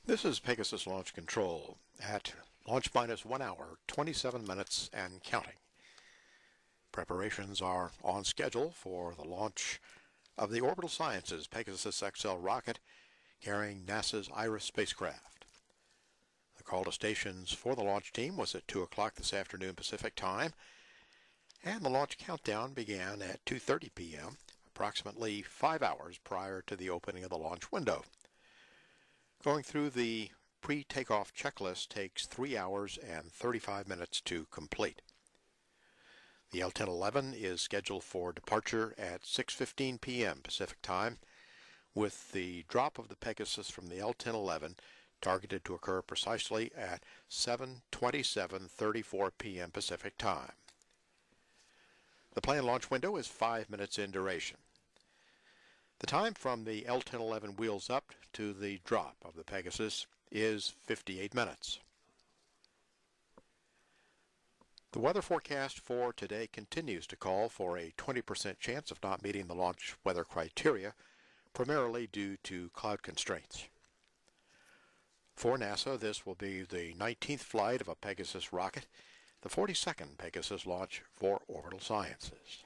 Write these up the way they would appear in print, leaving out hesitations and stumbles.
This is Pegasus Launch Control at launch minus 1 hour, 27 minutes and counting. Preparations are on schedule for the launch of the Orbital Sciences Pegasus XL rocket carrying NASA's IRIS spacecraft. The call to stations for the launch team was at 2 o'clock this afternoon Pacific time, and the launch countdown began at 2:30 p.m., approximately 5 hours prior to the opening of the launch window. Going through the pre-takeoff checklist takes 3 hours and 35 minutes to complete. The L-1011 is scheduled for departure at 6:15 p.m. Pacific time, with the drop of the Pegasus from the L-1011 targeted to occur precisely at 7:27:34 p.m. Pacific time. The planned launch window is 5 minutes in duration. The time from the L-1011 wheels up to the drop of the Pegasus is 58 minutes. The weather forecast for today continues to call for a 20% chance of not meeting the launch weather criteria, primarily due to cloud constraints. For NASA, this will be the 19th flight of a Pegasus rocket, the 42nd Pegasus launch for Orbital Sciences.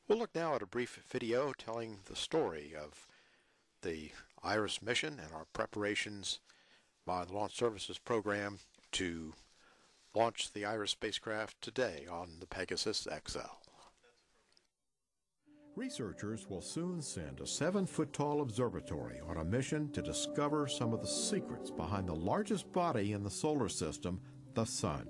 We'll look now at a brief video telling the story of the IRIS mission and our preparations by the Launch Services Program to launch the IRIS spacecraft today on the Pegasus XL. Researchers will soon send a 7-foot-tall observatory on a mission to discover some of the secrets behind the largest body in the solar system, the Sun.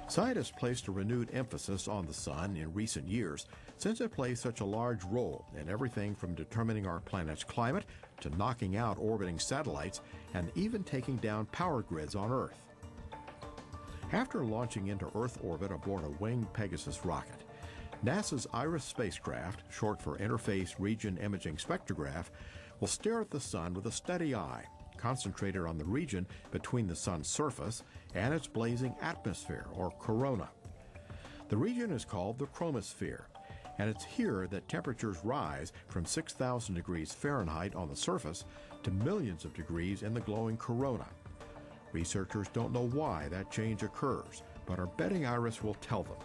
Scientists placed a renewed emphasis on the Sun in recent years since it plays such a large role in everything from determining our planet's climate to knocking out orbiting satellites and even taking down power grids on Earth. After launching into Earth orbit aboard a winged Pegasus rocket, NASA's IRIS spacecraft, short for Interface Region Imaging Spectrograph, will stare at the Sun with a steady eye, concentrated on the region between the Sun's surface and its blazing atmosphere, or corona. The region is called the chromosphere, and it's here that temperatures rise from 6,000 degrees Fahrenheit on the surface to millions of degrees in the glowing corona. Researchers don't know why that change occurs, but are betting IRIS will tell them.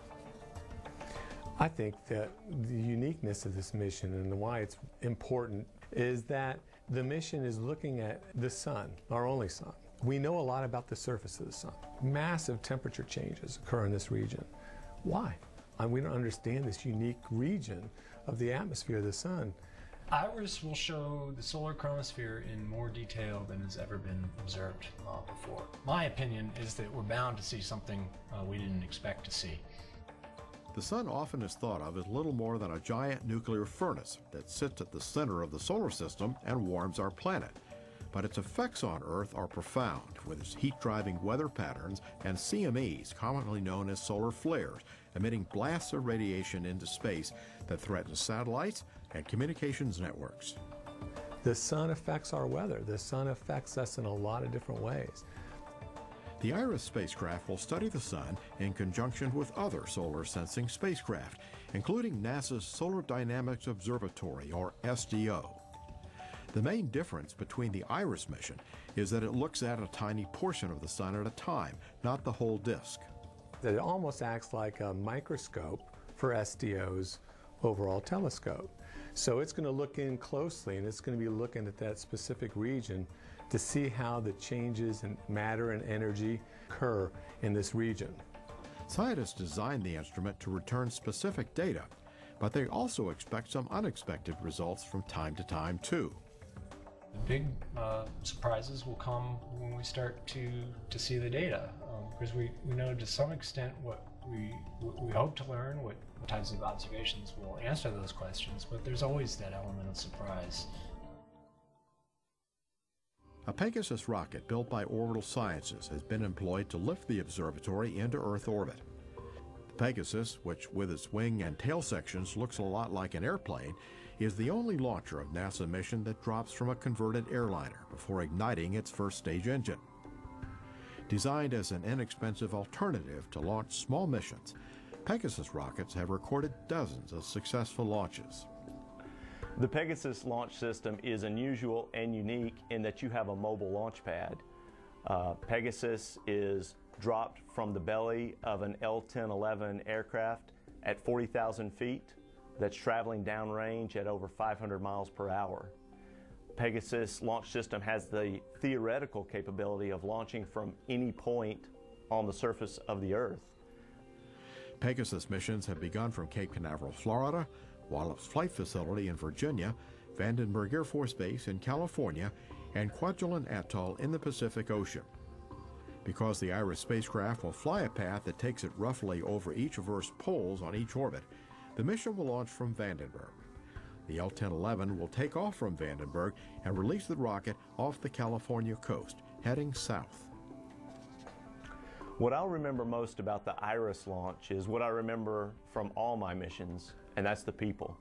I think that the uniqueness of this mission and why it's important is that the mission is looking at the Sun, our only Sun. We know a lot about the surface of the Sun. Massive temperature changes occur in this region. Why? We don't understand this unique region of the atmosphere of the Sun. IRIS will show the solar chromosphere in more detail than has ever been observed before. My opinion is that we're bound to see something we didn't expect to see. The Sun often is thought of as little more than a giant nuclear furnace that sits at the center of the solar system and warms our planet. But its effects on Earth are profound, with its heat-driving weather patterns and CMEs, commonly known as solar flares, emitting blasts of radiation into space that threaten satellites and communications networks. The Sun affects our weather. The Sun affects us in a lot of different ways. The IRIS spacecraft will study the Sun in conjunction with other solar-sensing spacecraft, including NASA's Solar Dynamics Observatory, or SDO. The main difference between the IRIS mission is that it looks at a tiny portion of the Sun at a time, not the whole disk. It almost acts like a microscope for SDO's overall telescope. So it's going to look in closely, and it's going to be looking at that specific region to see how the changes in matter and energy occur in this region. Scientists designed the instrument to return specific data, but they also expect some unexpected results from time to time, too. The big surprises will come when we start to see the data, because we know to some extent what we hope to learn, what types of observations will answer those questions, but there's always that element of surprise. A Pegasus rocket built by Orbital Sciences has been employed to lift the observatory into Earth orbit. The Pegasus, which with its wing and tail sections looks a lot like an airplane, is the only launcher of NASA mission that drops from a converted airliner before igniting its first stage engine. Designed as an inexpensive alternative to launch small missions, Pegasus rockets have recorded dozens of successful launches. The Pegasus launch system is unusual and unique in that you have a mobile launch pad. Pegasus is dropped from the belly of an L-1011 aircraft at 40,000 feet that's traveling downrange at over 500 miles per hour. Pegasus launch system has the theoretical capability of launching from any point on the surface of the Earth. Pegasus missions have begun from Cape Canaveral, Florida, Wallops Flight Facility in Virginia, Vandenberg Air Force Base in California, and Kwajalein Atoll in the Pacific Ocean. Because the IRIS spacecraft will fly a path that takes it roughly over each of Earth's poles on each orbit, the mission will launch from Vandenberg. The L-1011 will take off from Vandenberg and release the rocket off the California coast, heading south. What I'll remember most about the IRIS launch is what I remember from all my missions, and that's the people.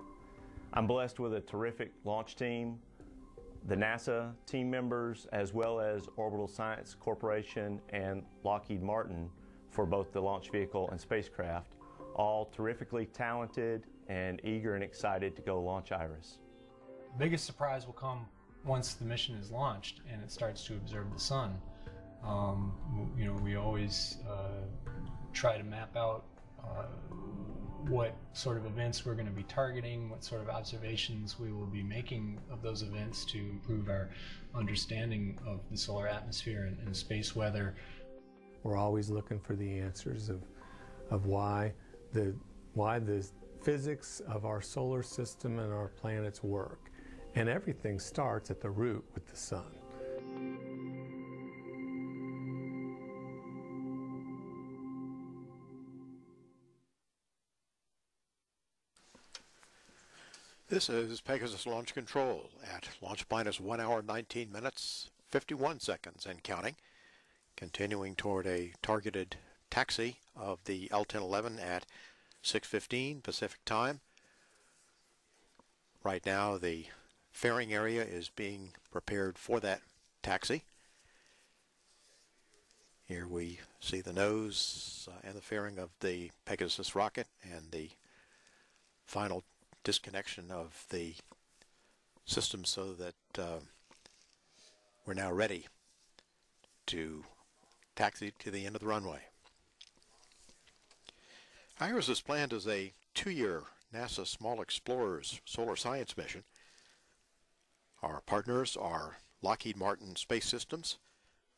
I'm blessed with a terrific launch team, the NASA team members, as well as Orbital Science Corporation and Lockheed Martin for both the launch vehicle and spacecraft, all terrifically talented and eager and excited to go launch IRIS. The biggest surprise will come once the mission is launched and it starts to observe the sun. We always try to map out what sort of events we're going to be targeting, what sort of observations we will be making of those events to improve our understanding of the solar atmosphere and space weather. We're always looking for the answers of why the physics of our solar system and our planets work. And everything starts at the root with the sun. This is Pegasus Launch Control at launch minus 1 hour 19 minutes 51 seconds and counting, continuing toward a targeted taxi of the L-1011 at 6:15 Pacific time. Right now the fairing area is being prepared for that taxi. Here we see the nose and the fairing of the Pegasus rocket and the final disconnection of the system so that we're now ready to taxi to the end of the runway. IRIS is planned as a 2-year NASA Small Explorers solar science mission. Our partners are Lockheed Martin Space Systems,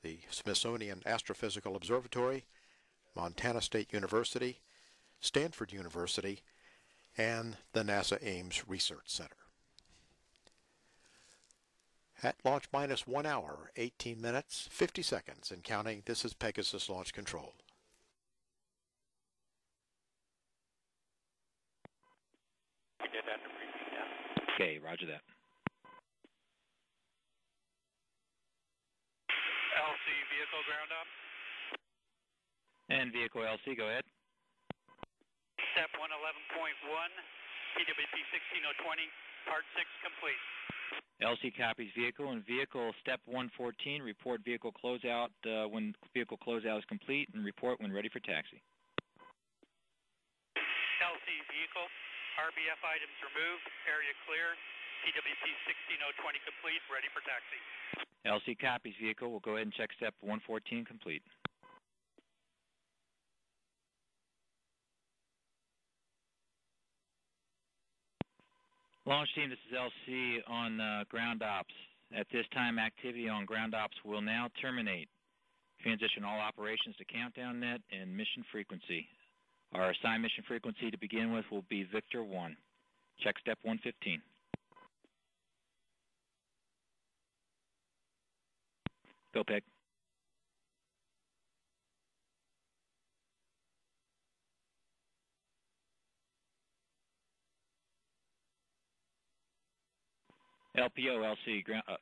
the Smithsonian Astrophysical Observatory, Montana State University, Stanford University, and the NASA Ames Research Center. At launch minus 1 hour, 18 minutes, 50 seconds and counting, this is Pegasus Launch Control. We did that in the briefing, yeah. Okay, roger that. LC vehicle ground up. And vehicle LC, go ahead. Step 111.1, PWP 16020, part 6 complete. LC copies vehicle, and vehicle step 114, report vehicle closeout when vehicle closeout is complete, and report when ready for taxi. LC vehicle, RBF items removed, area clear, PWP 16020 complete, ready for taxi. LC copies vehicle, we'll go ahead and check step 114 complete. Launch team, this is LC on ground ops. At this time, activity on ground ops will now terminate. Transition all operations to countdown net and mission frequency. Our assigned mission frequency to begin with will be Victor 1. Check step 115. Go, Peg. LPO, LC, ground up.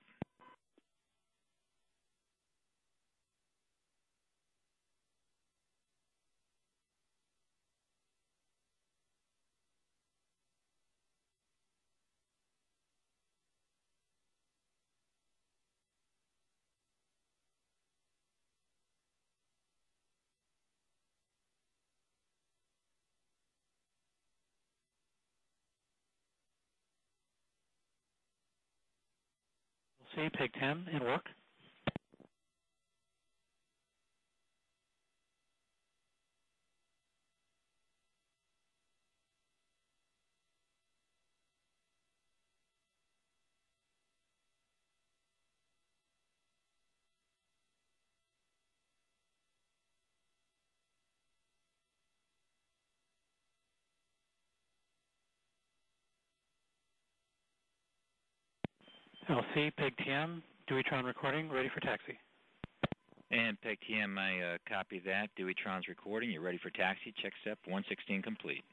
LC, Peg 10, in work. LC, Peg 10, Duitron recording, ready for taxi. And Peg TM, I copy that. Duitron's recording. You're ready for taxi. Check step 116 complete.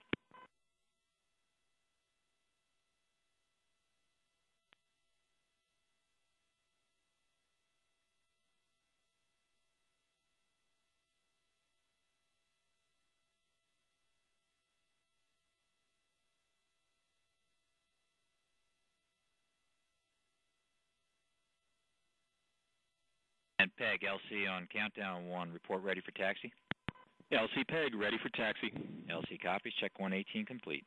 And Peg, LC on countdown 1. Report ready for taxi. LC Peg, ready for taxi. LC copies. Check 118 complete.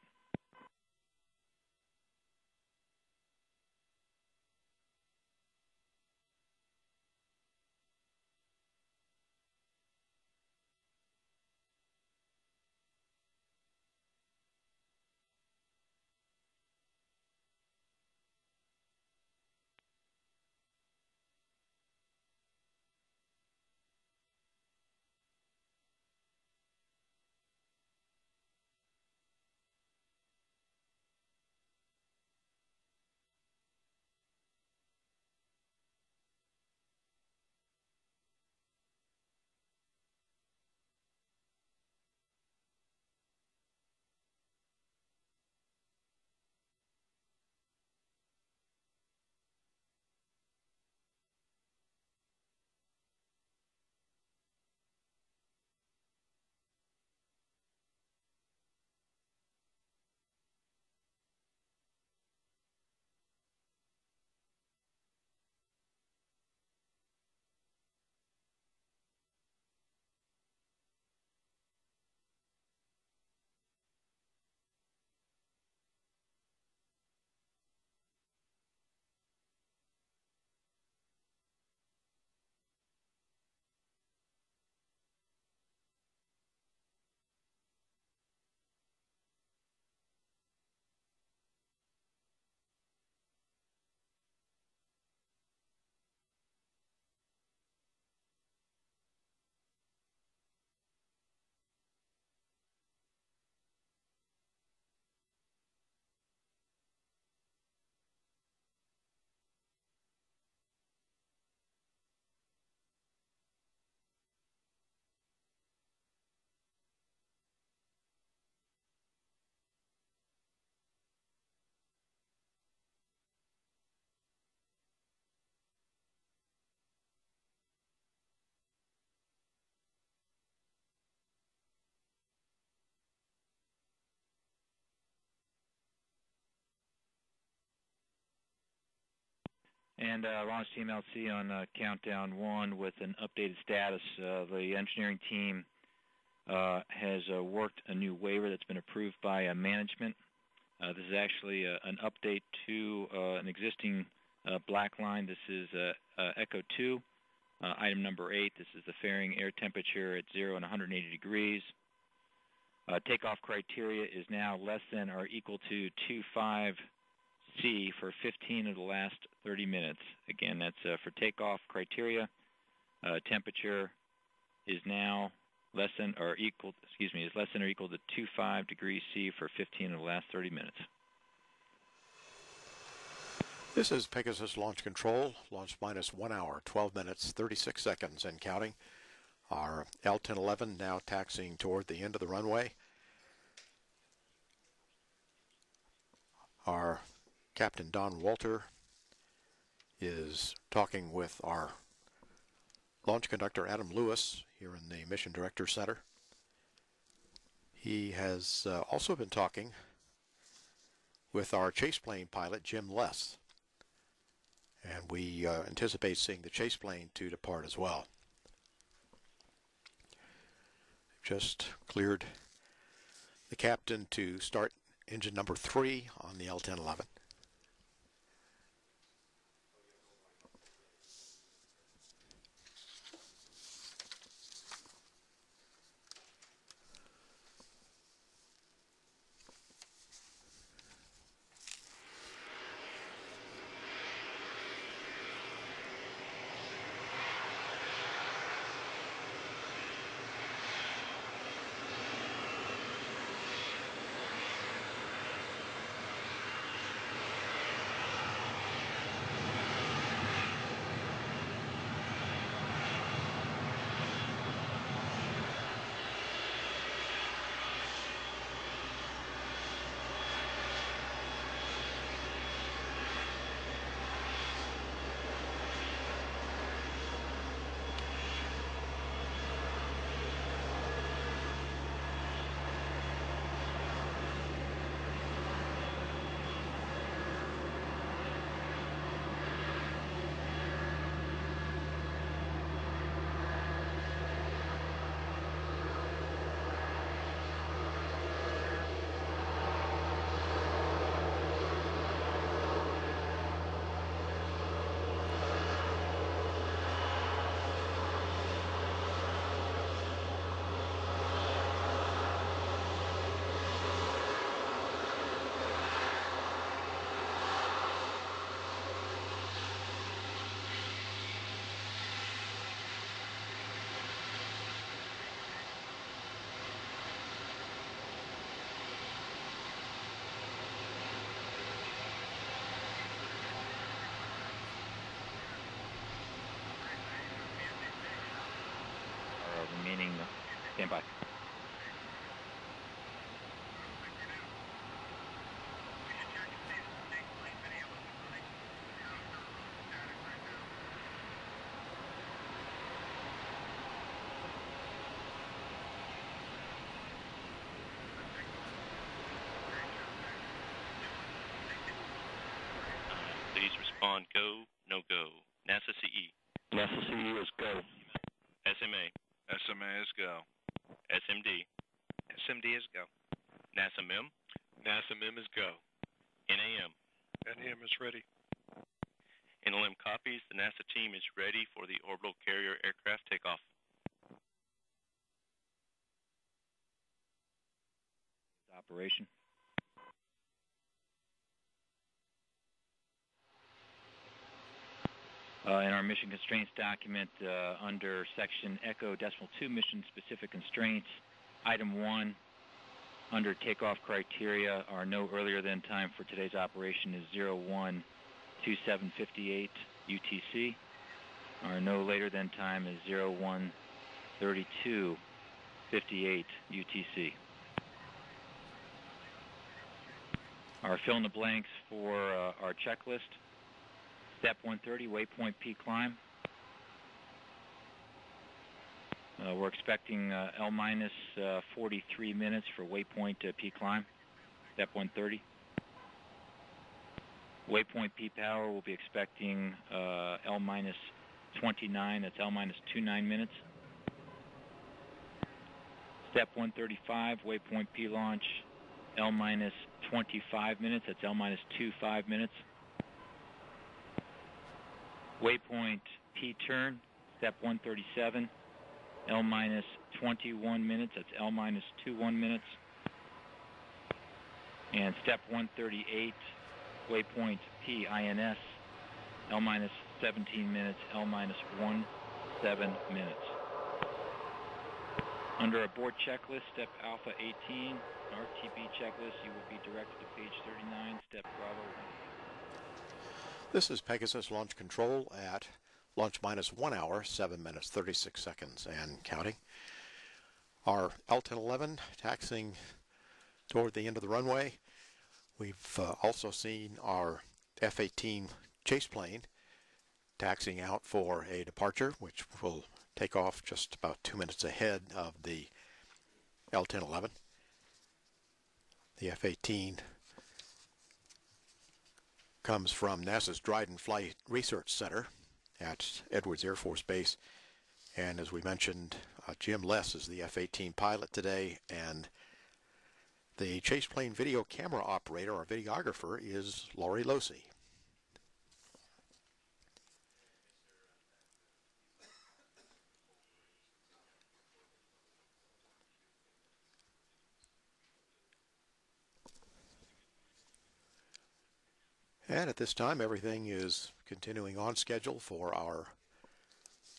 And launch team LC on countdown 1 with an updated status. The engineering team has worked a new waiver that's been approved by management. This is actually an update to an existing black line. This is Echo 2, item number 8. This is the fairing air temperature at 0 and 180 degrees. Takeoff criteria is now less than or equal to 25 C for 15 of the last 30 minutes. Again, that's for takeoff criteria. Temperature is now less than or equal, is less than or equal to 25 degrees C for 15 of the last 30 minutes. This is Pegasus Launch Control. Launch minus 1 hour, 12 minutes, 36 seconds and counting. Our L-1011 now taxiing toward the end of the runway. Our Captain Don Walter is talking with our launch conductor Adam Lewis here in the Mission Director Center. He has also been talking with our chase plane pilot Jim Less, and we anticipate seeing the chase plane to depart as well. Just cleared the captain to start engine number 3 on the L-1011. On go, no go. NASA CE. NASA CE is go. SMA. SMA is go. SMD. SMD is go. NASA MIM. NASA MIM is go. NAM. NAM is ready. NLM copies. The NASA team is ready for the orbital carrier aircraft takeoff. Operation. In our mission constraints document, under section Echo Decimal 2 mission specific constraints, item 1, under takeoff criteria, our no earlier than time for today's operation is 012758 UTC. Our no later than time is 013258 UTC. Our fill in the blanks for our checklist. Step 130, waypoint P climb. We're expecting L minus 43 minutes for waypoint P climb. Step 130. Waypoint P power, we'll be expecting L minus 29, that's L minus 29 minutes. Step 135, waypoint P launch, L minus 25 minutes, that's L minus 25 minutes. Waypoint P turn, step 137, L minus 21 minutes, that's L minus 21 minutes. And step 138, waypoint P INS, L minus 17 minutes, L minus 17 minutes. Under a board checklist, step Alpha 18, RTB checklist, you will be directed to page 39, step Bravo 1. This is Pegasus Launch Control at launch minus 1 hour, 7 minutes, 36 seconds and counting. Our L-1011 taxiing toward the end of the runway. We've also seen our F-18 chase plane taxiing out for a departure, which will take off just about 2 minutes ahead of the L-1011. The F-18 comes from NASA's Dryden Flight Research Center at Edwards Air Force Base. And as we mentioned, Jim Less is the F-18 pilot today, and the chase plane video camera operator or videographer is Laurie Losey. And at this time, everything is continuing on schedule for our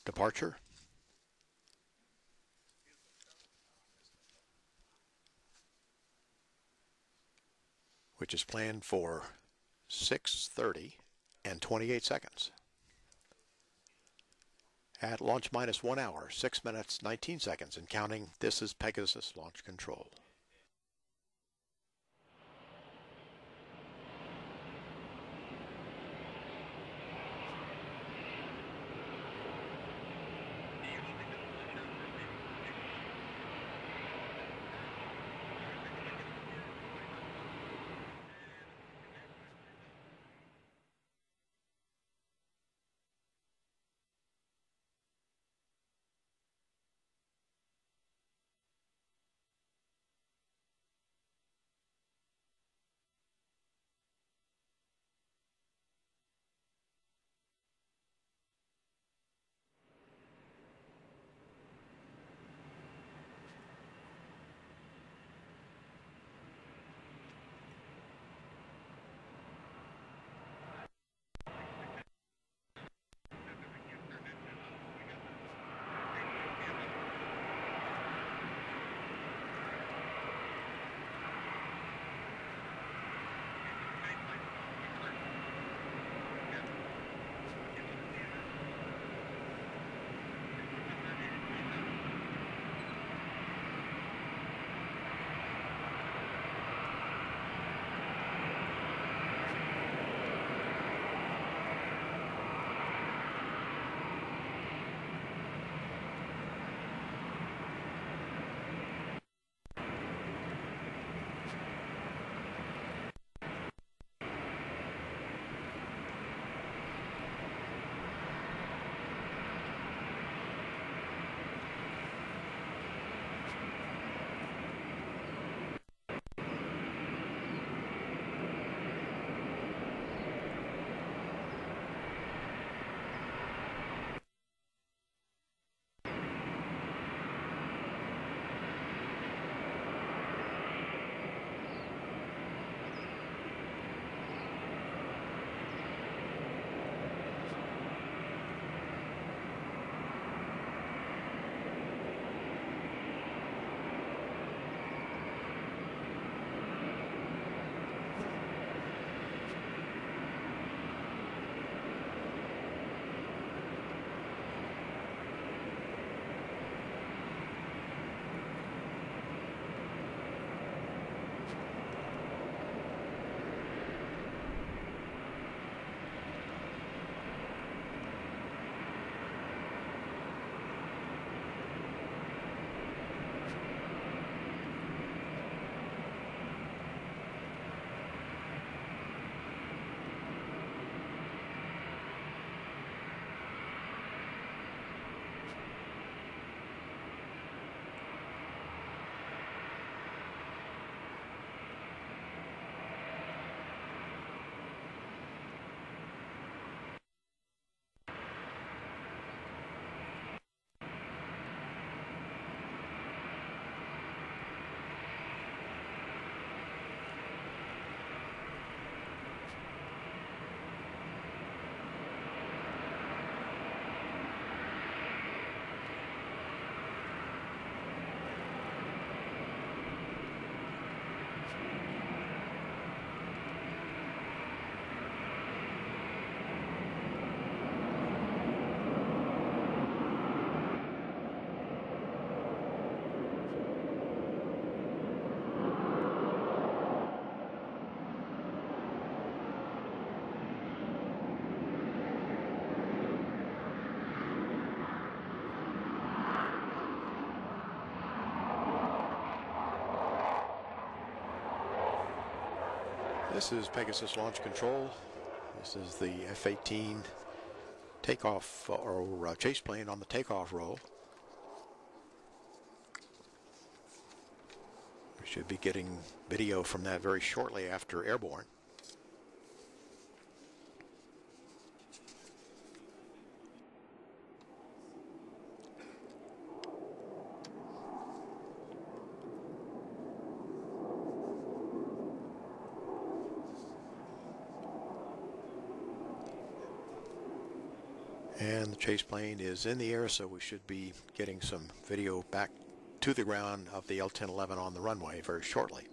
departure. Which is planned for 6:30 and 28 seconds. At launch minus 1 hour, 6 minutes, 19 seconds and counting, this is Pegasus Launch Control. This is Pegasus Launch Control. This is the F-18 takeoff or chase plane on the takeoff roll. We should be getting video from that very shortly after airborne. And the chase plane is in the air, so we should be getting some video back to the ground of the L-1011 on the runway very shortly.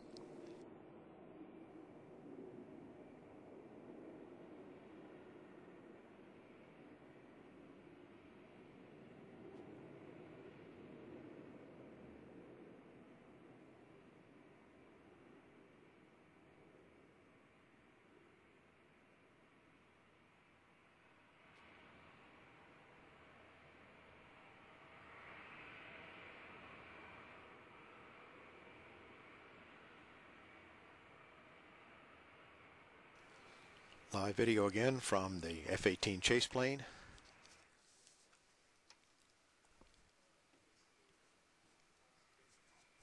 Live video again from the F-18 chase plane.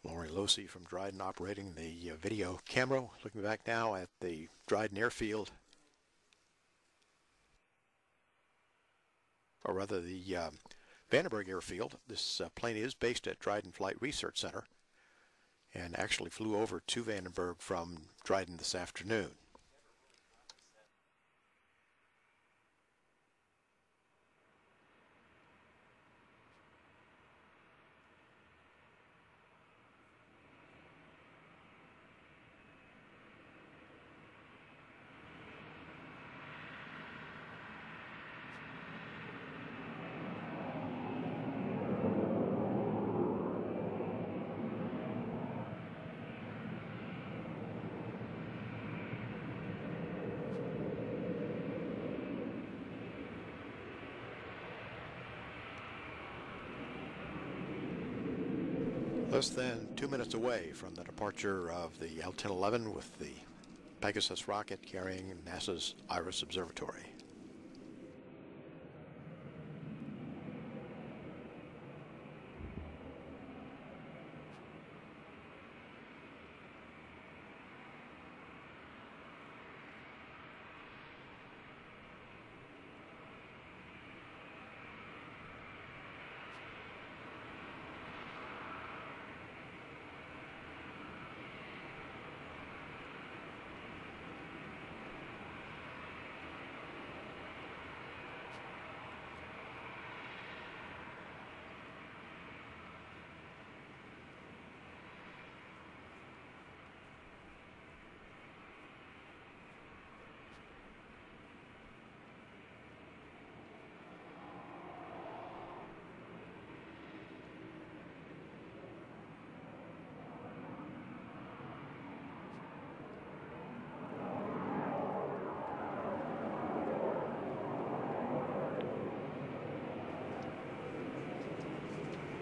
Lori Losi from Dryden operating the video camera. Looking back now at the Dryden airfield, or rather the Vandenberg airfield. This plane is based at Dryden Flight Research Center and actually flew over to Vandenberg from Dryden this afternoon. Less than 2 minutes away from the departure of the L-1011 with the Pegasus rocket carrying NASA's IRIS Observatory.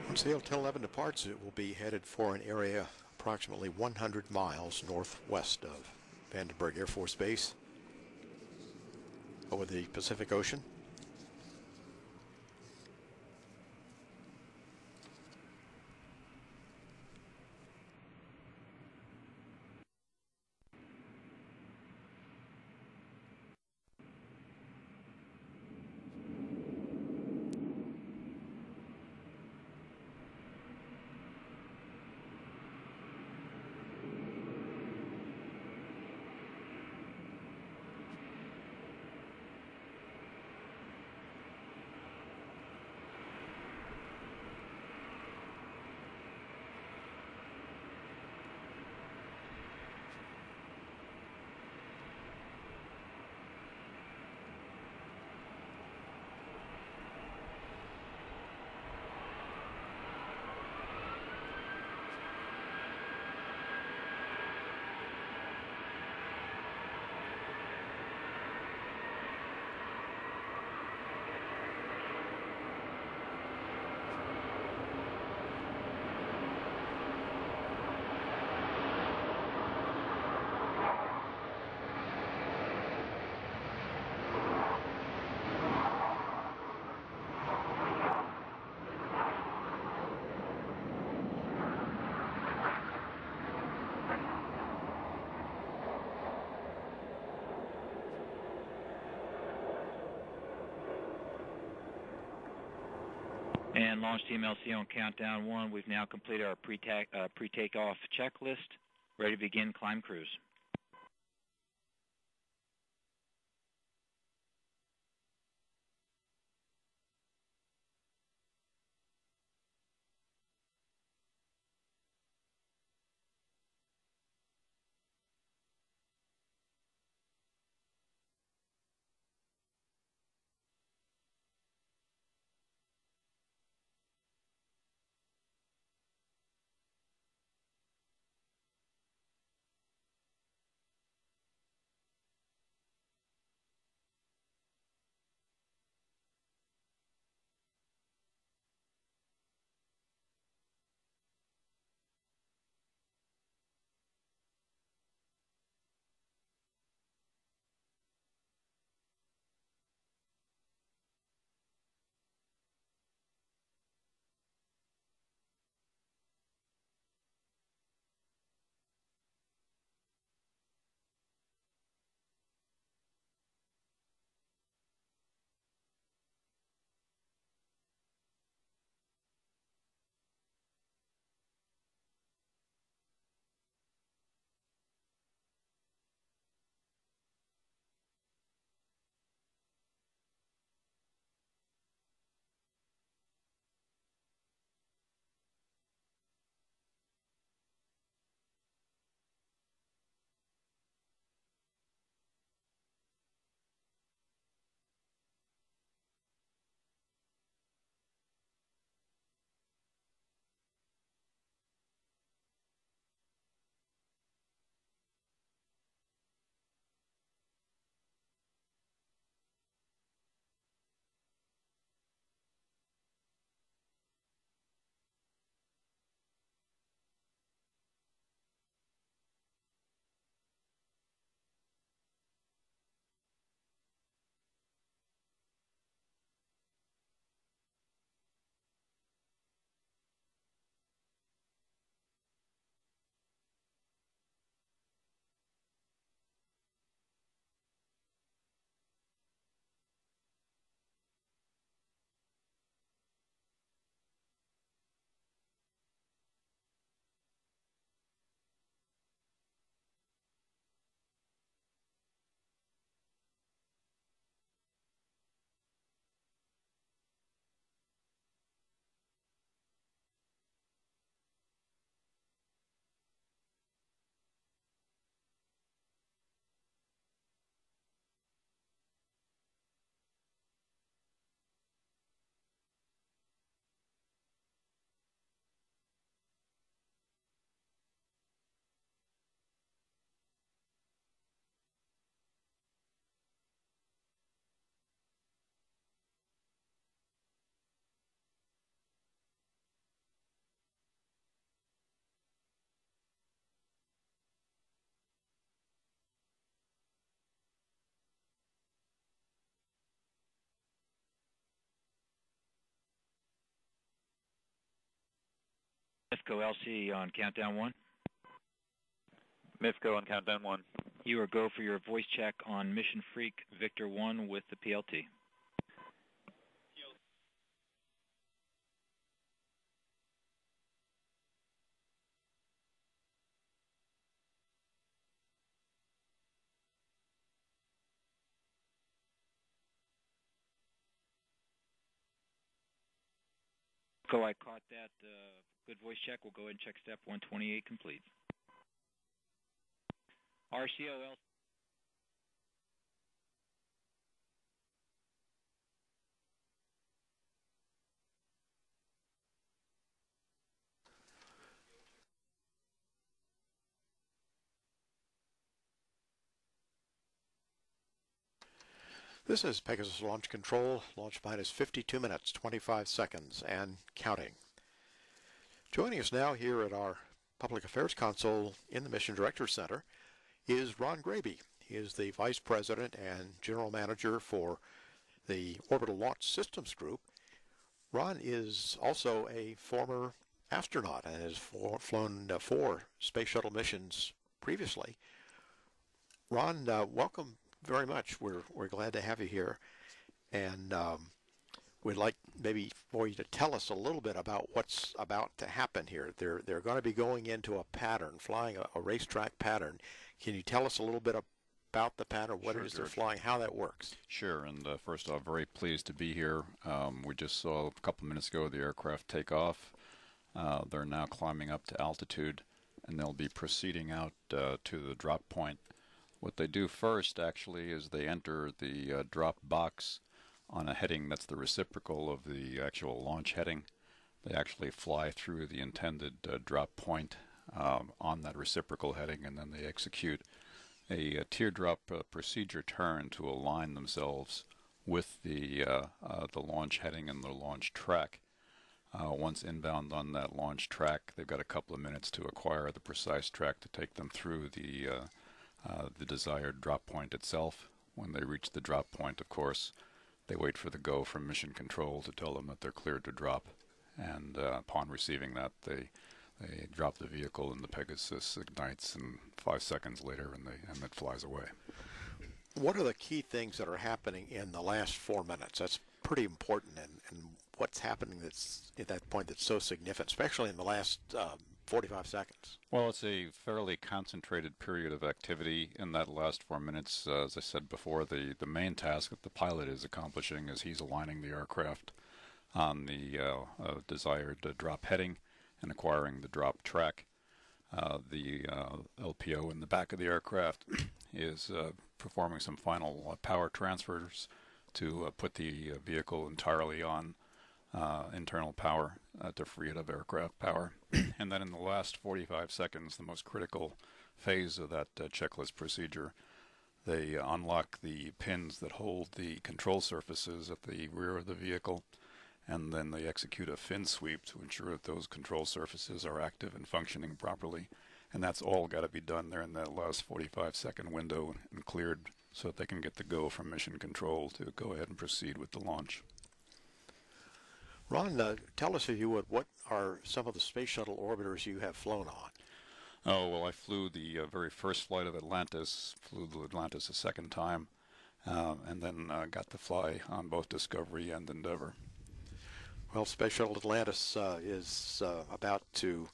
Once the L-1011 departs, it will be headed for an area approximately 100 miles northwest of Vandenberg Air Force Base over the Pacific Ocean. And launch team LC on countdown 1. We've now completed our pre-takeoff checklist. Ready to begin climb cruise. MIFCO LC on countdown 1. MIFCO on countdown 1. You are go for your voice check on Mission Freak Victor 1 with the PLT. I caught that. Good voice check. We'll go ahead and check step 128 complete. RCOL. This is Pegasus Launch Control. Launch minus 52 minutes, 25 seconds, and counting. Joining us now here at our Public Affairs Console in the Mission Director Center is Ron Graby. He is the Vice President and General Manager for the Orbital Launch Systems Group. Ron is also a former astronaut and has flown 4 space shuttle missions previously. Ron, welcome very much. We're glad to have you here. And we'd like maybe for you to tell us a little bit about what's about to happen here. They're going to be going into a pattern, flying a racetrack pattern. Can you tell us a little bit about the pattern, what it is they're flying, how that works? Sure, and first off, very pleased to be here. We just saw a couple minutes ago the aircraft take off. They're now climbing up to altitude, and they'll be proceeding out to the drop point. What they do first, actually, is they enter the drop box on a heading that's the reciprocal of the actual launch heading. They actually fly through the intended drop point on that reciprocal heading, and then they execute a teardrop procedure turn to align themselves with the launch heading and the launch track. Once inbound on that launch track, they've got a couple of minutes to acquire the precise track to take them through the desired drop point itself. When they reach the drop point, of course, they wait for the go from mission control to tell them that they're cleared to drop. And upon receiving that, they drop the vehicle, and the Pegasus ignites, and 5 seconds later, and it flies away. What are the key things that are happening in the last 4 minutes? That's pretty important, and what's happening that's at that point that's so significant, especially in the last 45 seconds? Well, it's a fairly concentrated period of activity in that last 4 minutes. As I said before, the main task that the pilot is accomplishing is he's aligning the aircraft on the desired drop heading and acquiring the drop track. The LPO in the back of the aircraft is performing some final power transfers to put the vehicle entirely on internal power to free it of aircraft power. And then in the last 45 seconds, the most critical phase of that checklist procedure, they unlock the pins that hold the control surfaces at the rear of the vehicle, and then they execute a fin sweep to ensure that those control surfaces are active and functioning properly. And that's all got to be done there in that last 45-second window and cleared so that they can get the go from mission control to go ahead and proceed with the launch. Ron, tell us, if you would, what are some of the space shuttle orbiters you have flown on? Oh, well, I flew the very first flight of Atlantis, flew the Atlantis a second time, and then got to fly on both Discovery and Endeavour. Well, Space Shuttle Atlantis is about to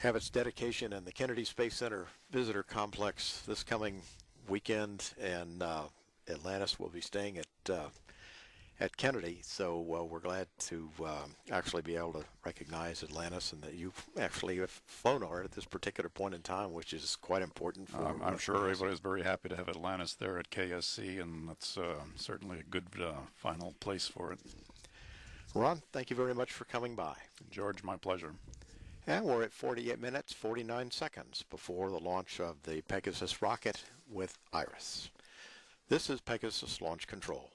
have its dedication in the Kennedy Space Center Visitor Complex this coming weekend, and Atlantis will be staying at Kennedy, so we're glad to actually be able to recognize Atlantis, and that you actually have flown on it at this particular point in time, which is quite important for I'm sure everybody's very happy to have Atlantis there at KSC, and that's certainly a good final place for it. Ron, thank you very much for coming by. George, my pleasure. And we're at 48 minutes, 49 seconds before the launch of the Pegasus rocket with Iris. This is Pegasus Launch Control.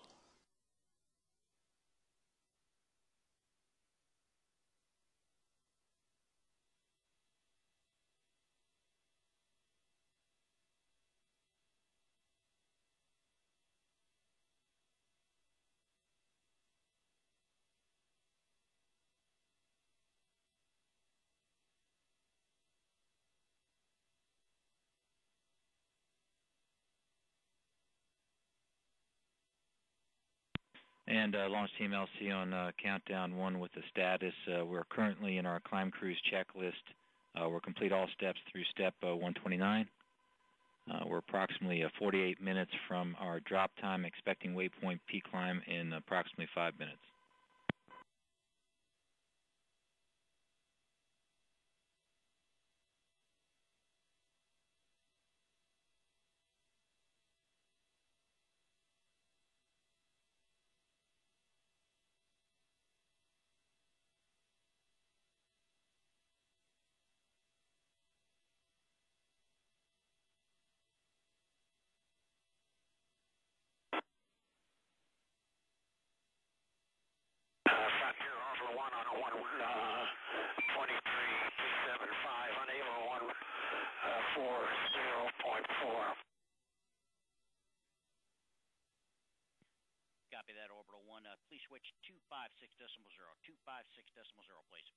And Launch Team LC on countdown 1 with the status. We're currently in our climb cruise checklist. We'll complete all steps through step 129. We're approximately 48 minutes from our drop time, expecting waypoint peak climb in approximately 5 minutes. Frontier Orbital 1 on a 123.75, unable 140.4. Copy that, Orbital 1. Please switch 256.0. 256.0, please.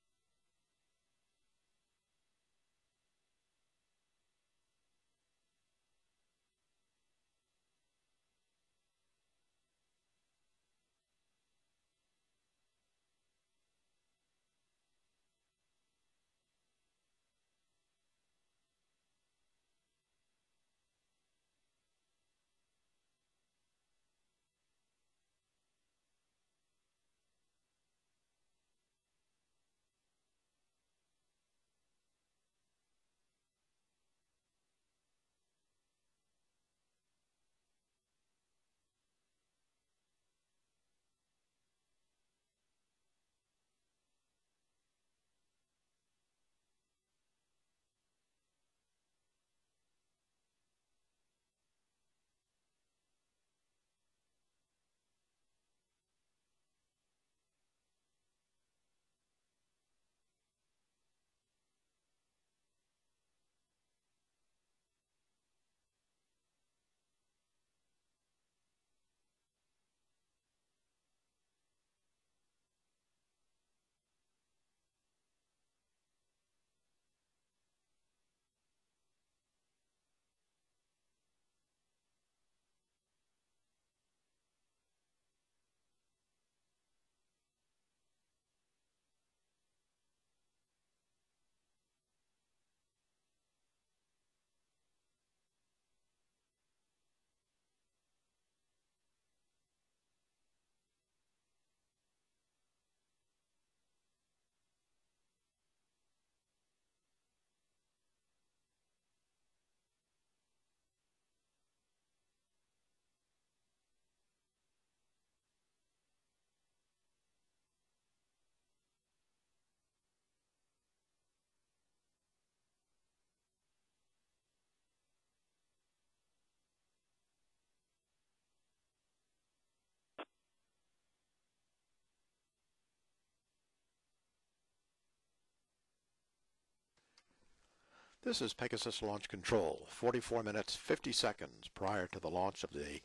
This is Pegasus Launch Control, 44 minutes, 50 seconds prior to the launch of the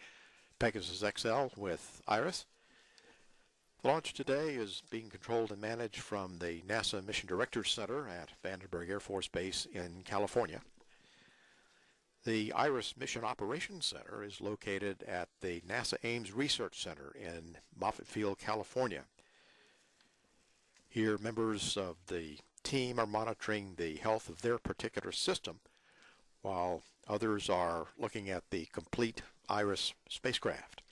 Pegasus XL with Iris. The launch today is being controlled and managed from the NASA Mission Directors Center at Vandenberg Air Force Base in California. The Iris Mission Operations Center is located at the NASA Ames Research Center in Moffett Field, California. Here, members of the team are monitoring the health of their particular system, while others are looking at the complete Iris spacecraft.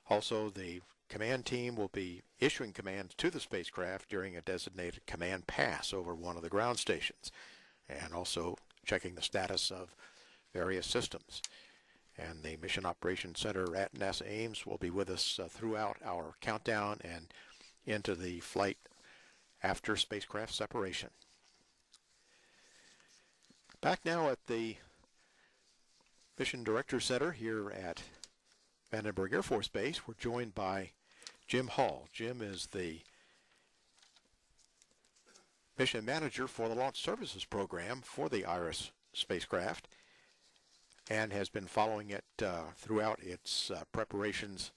Also, the command team will be issuing commands to the spacecraft during a designated command pass over one of the ground stations, and also checking the status of various systems. And the Mission Operations Center at NASA Ames will be with us throughout our countdown and into the flight after spacecraft separation. Back now at the Mission Director Center here at Vandenberg Air Force Base, we're joined by Jim Hall. Jim is the mission manager for the Launch Services Program for the Iris spacecraft and has been following it throughout its preparations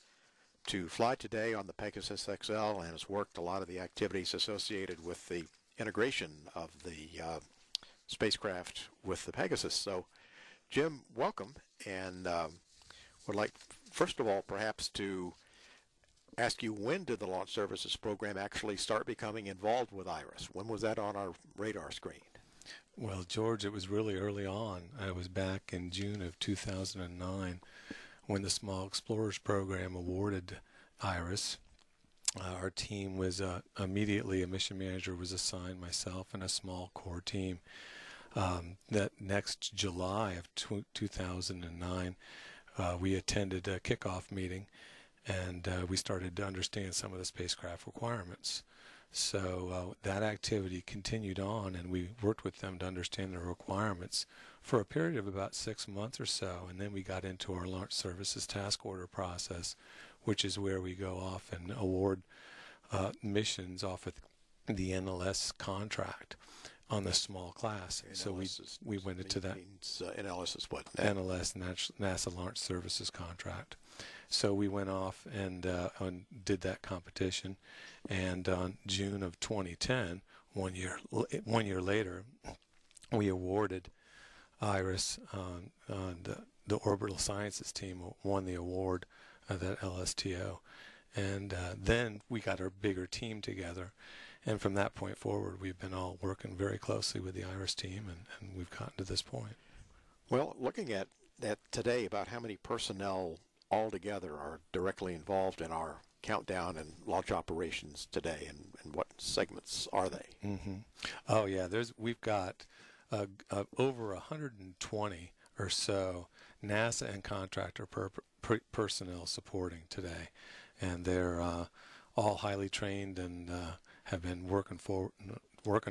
to fly today on the Pegasus XL, and has worked a lot of the activities associated with the integration of the spacecraft with the Pegasus. So, Jim, welcome, and would like, first of all, perhaps to ask you, when did the Launch Services Program actually start becoming involved with Iris? When was that on our radar screen? Well, George, it was really early on. I was back in June of 2009 when the Small Explorers Program awarded Iris. Our team was immediately, a mission manager was assigned, myself and a small core team. That next July of 2009, we attended a kickoff meeting, and we started to understand some of the spacecraft requirements. So that activity continued on, and we worked with them to understand the requirements for a period of about 6 months or so, and then we got into our Launch Services Task Order process, which is where we go off and award missions off of the NLS contract on the small class. NLS so we went into that. NLS is what? NLS, NASA Launch Services contract. So we went off and did that competition, and on June of 2010, one year later, we awarded Iris. The Orbital Sciences team won the award of that LSTO, and then we got our bigger team together, and from that point forward, we've been all working very closely with the Iris team, and we've gotten to this point. Well, looking at today, about how many personnel altogether are directly involved in our countdown and launch operations today, and what segments are they? Mm-hmm. Oh yeah, we've got over 120 or so NASA and contractor personnel supporting today, and they're all highly trained and have been working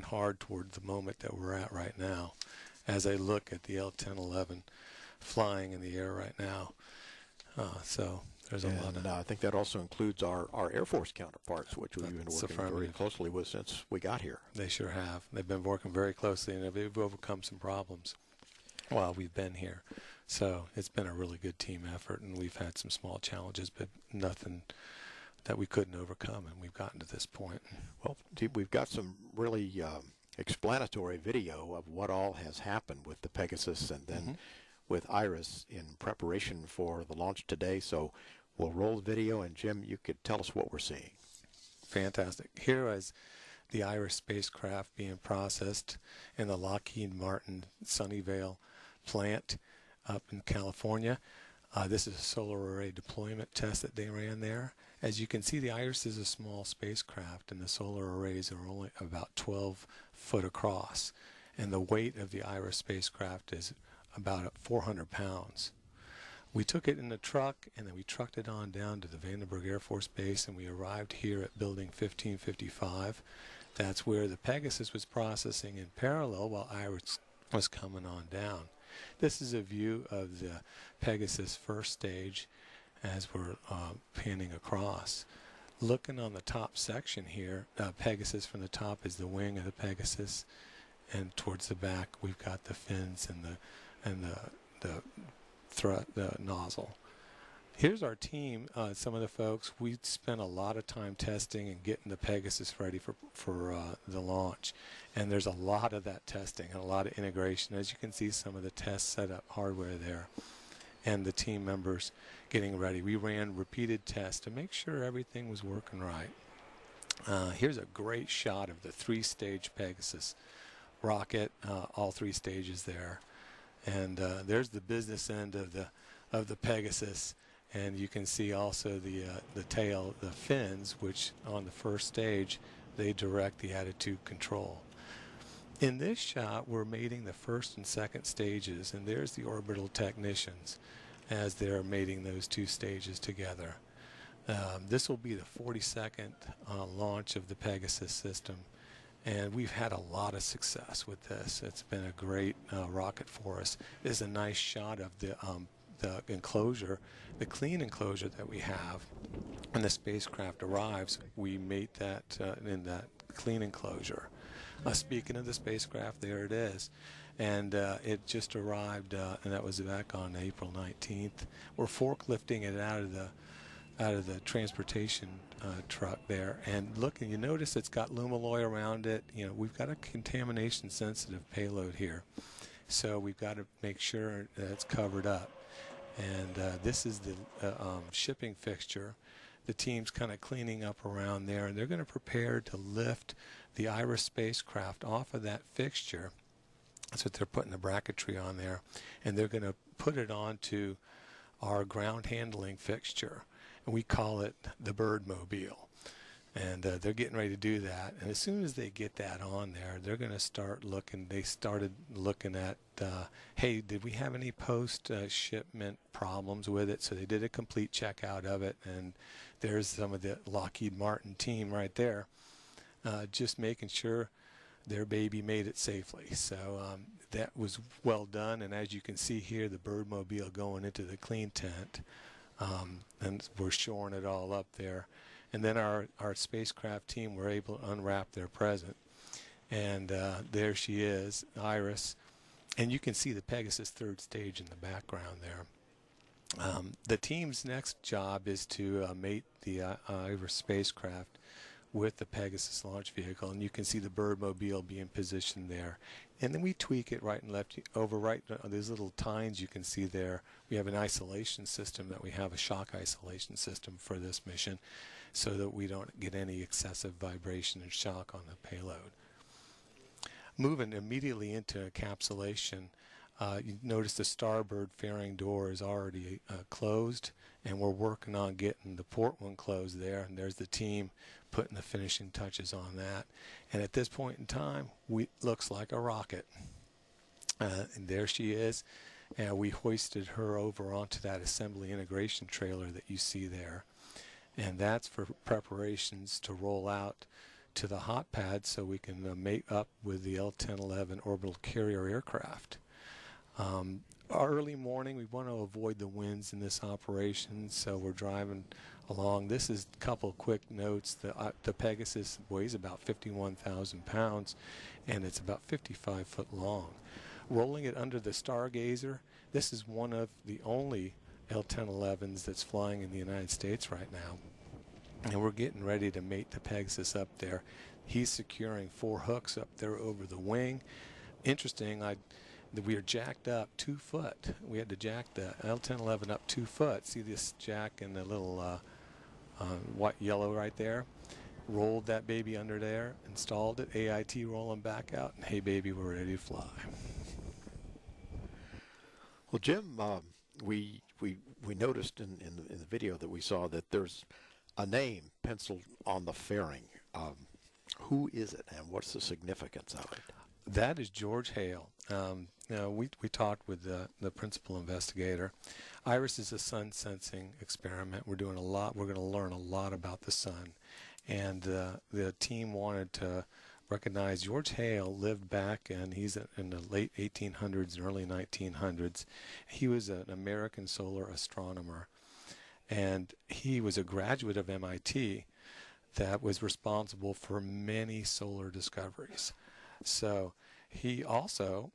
hard toward the moment that we're at right now. As I look at the L1011 flying in the air right now, so there's a lot of. I think that also includes our Air Force counterparts, which we've been working very closely with since we got here. They sure have. They've been working very closely, and they've overcome some problems while we've been here. So it's been a really good team effort, and we've had some small challenges, but nothing that we couldn't overcome, and we've gotten to this point. Well, we've got some really explanatory video of what all has happened with the Pegasus and then with Iris in preparation for the launch today. So we'll roll the video, and Jim, you could tell us what we're seeing. Fantastic. Here is the Iris spacecraft being processed in the Lockheed Martin Sunnyvale plant up in California. This is a solar array deployment test that they ran there. As you can see, the Iris is a small spacecraft, and the solar arrays are only about 12 foot across. And the weight of the Iris spacecraft is about 400 pounds. We took it in the truck, and then we trucked it on down to the Vandenberg Air Force Base, and we arrived here at Building 1555. That's where the Pegasus was processing in parallel while Iris was coming on down. This is a view of the Pegasus first stage as we're panning across. Looking on the top section here, Pegasus from the top is the wing of the Pegasus, and towards the back we've got the fins and the nozzle. Here's our team. Some of the folks, we spent a lot of time testing and getting the Pegasus ready for the launch. And there's a lot of that testing and a lot of integration. As you can see, some of the test setup hardware there and the team members getting ready. We ran repeated tests to make sure everything was working right. Here's a great shot of the 3-stage Pegasus rocket, all 3 stages there. And there's the business end of the Pegasus. And you can see also the tail, the fins, which on the first stage, they direct the attitude control. In this shot, we're mating the first and second stages, and there's the orbital technicians as they're mating those 2 stages together. This will be the 42nd launch of the Pegasus system, and we've had a lot of success with this. It's been a great rocket for us. This is a nice shot of the enclosure, the clean enclosure that we have. When the spacecraft arrives, we mate that in that clean enclosure. Speaking of the spacecraft, there it is. And it just arrived, and that was back on April 19th. We're forklifting it out of the transportation truck there. And look, and you notice it's got lumalloy around it. You know, we've got a contamination-sensitive payload here. So we've got to make sure that it's covered up. And this is the shipping fixture. The team's kind of cleaning up around there, and they're going to prepare to lift the IRIS spacecraft off of that fixture. That's what they're putting the bracketry on there, and they're going to put it onto our ground handling fixture, and we call it the Birdmobile. And they're getting ready to do that. And as soon as they get that on there, they're going to start looking. They started looking at, hey, did we have any post-shipment problems with it? So they did a complete checkout of it. And there's some of the Lockheed Martin team right there, just making sure their baby made it safely. So that was well done. And as you can see here, the Birdmobile going into the clean tent. And we're shoring it all up there. And then our spacecraft team were able to unwrap their present. And there she is, Iris. And you can see the Pegasus 3rd stage in the background there. The team's next job is to mate the Iris spacecraft with the Pegasus launch vehicle. And you can see the Birdmobile being positioned there. And then we tweak it right and left over right on these little tines you can see there. We have an isolation system that we have, a shock isolation system for this mission, so that we don't get any excessive vibration and shock on the payload. Moving immediately into encapsulation, you notice the starboard fairing door is already closed, and we're working on getting the port one closed there, and there's the team putting the finishing touches on that. And at this point in time, looks like a rocket. And there she is, and we hoisted her over onto that assembly integration trailer that you see there. And that's for preparations to roll out to the hot pad so we can mate up with the L-1011 orbital carrier aircraft. Early morning, we want to avoid the winds in this operation, so we're driving along. This is a couple quick notes. The Pegasus weighs about 51,000 pounds, and it's about 55 foot long. Rolling it under the Stargazer, this is one of the only L-1011s that's flying in the United States right now. And we're getting ready to mate the Pegasus up there. He's securing 4 hooks up there over the wing. Interesting, we are jacked up 2 foot. We had to jack the L-1011 up 2 foot. See this jack and the little white yellow right there? Rolled that baby under there, installed it, AIT rolling back out, and hey baby, we're ready to fly. Well, Jim, we noticed in the video that we saw that there's a name penciled on the fairing. Who is it, and what's the significance of it? That is George Hale. We talked with the principal investigator. IRIS is a sun sensing experiment. We're doing a lot. We're going to learn a lot about the sun, and the team wanted to recognize George Hale lived back, and he's in the late 1800s and early 1900s. He was an American solar astronomer, and he was a graduate of MIT that was responsible for many solar discoveries. So He also,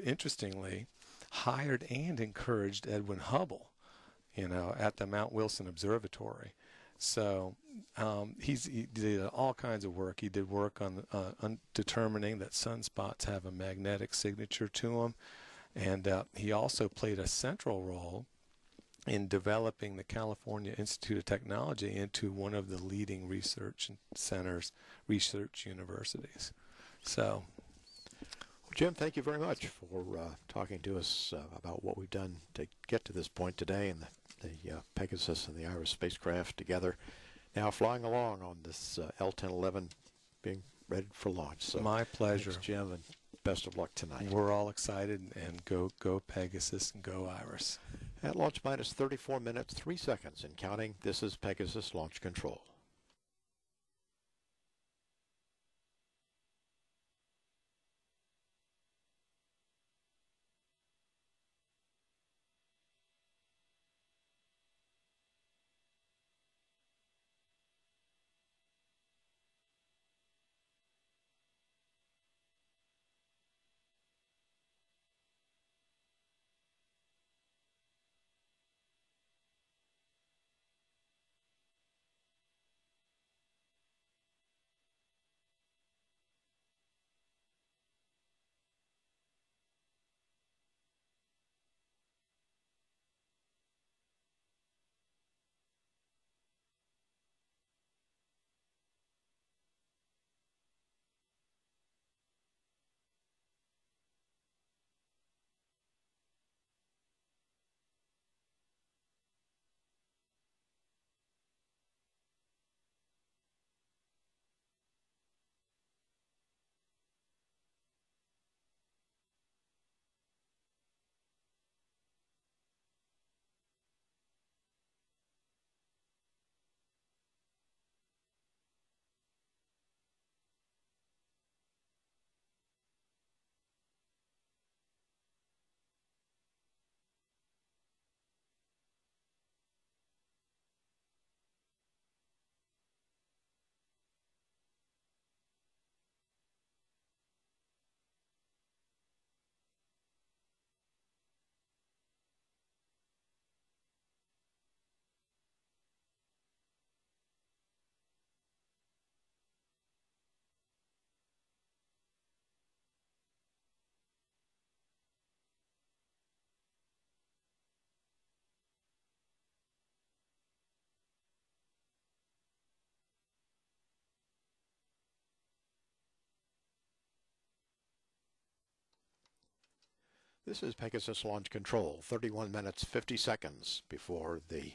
interestingly, hired and encouraged Edwin Hubble, at the Mount Wilson Observatory. So he did all kinds of work. He did work on determining that sunspots have a magnetic signature to them, and he also played a central role in developing the California Institute of Technology into one of the leading research centers, research universities. So, Jim, thank you very much for talking to us about what we've done to get to this point today, and the Pegasus and the IRIS spacecraft together, now flying along on this L-1011, being ready for launch. So, my pleasure, thanks, Jim, and best of luck tonight. We're all excited, and go Pegasus and go IRIS. At launch minus 34 minutes, 3 seconds and counting, this is Pegasus Launch Control. This is Pegasus Launch Control, 31 minutes 50 seconds before the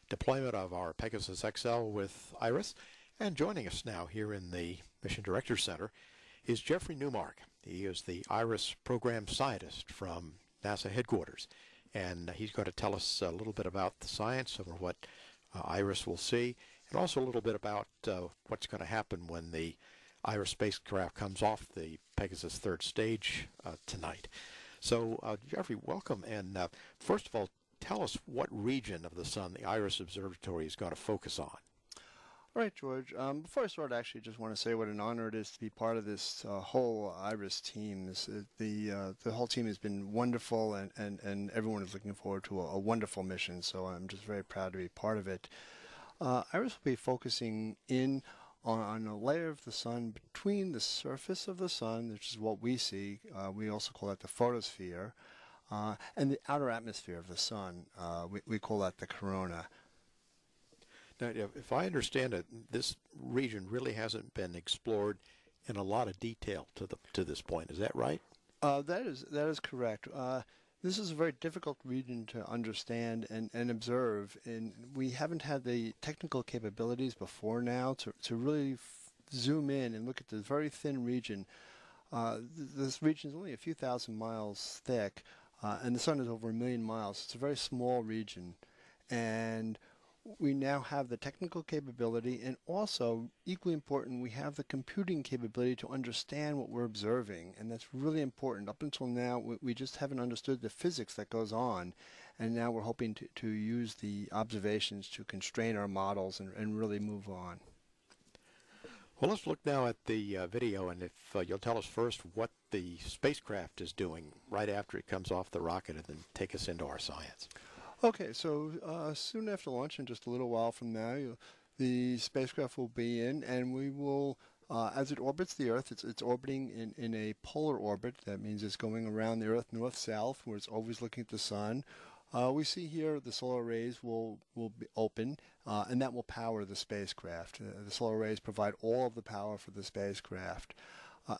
deployment of our Pegasus XL with IRIS. And joining us now here in the Mission Director Center is Jeffrey Newmark. He is the IRIS program scientist from NASA headquarters. And he's going to tell us a little bit about the science of what IRIS will see, and also a little bit about what's going to happen when the IRIS spacecraft comes off the Pegasus third stage tonight. So, Jeffrey, welcome. And first of all, tell us what region of the Sun the IRIS Observatory is going to focus on. All right, George. Before I start, I actually just want to say what an honor it is to be part of this whole IRIS team. The whole team has been wonderful, and everyone is looking forward to a wonderful mission. So I'm just very proud to be part of it. IRIS will be focusing in on a layer of the Sun between the surface of the Sun, which is what we see. We also call that the photosphere, and the outer atmosphere of the Sun. We call that the corona. Now, if I understand it, this region really hasn't been explored in a lot of detail to this point. Is that right? That is correct. This is a very difficult region to understand and observe, and we haven't had the technical capabilities before now to really zoom in and look at this very thin region. This region is only a few thousand miles thick, and the Sun is over 1 million miles. It's a very small region, and we now have the technical capability, and also, equally important, we have the computing capability to understand what we're observing, and that's really important. Up until now, we just haven't understood the physics that goes on, and now we're hoping to use the observations to constrain our models and really move on. Well, let's look now at the video, and if you'll tell us first what the spacecraft is doing right after it comes off the rocket, and then take us into our science. Okay, so soon after launch, in just a little while from now, the spacecraft will be in, and we will, as it orbits the Earth, it's orbiting in a polar orbit. That means it's going around the Earth north-south, where it's always looking at the sun. We see here the solar arrays will be open, and that will power the spacecraft. The solar arrays provide all of the power for the spacecraft.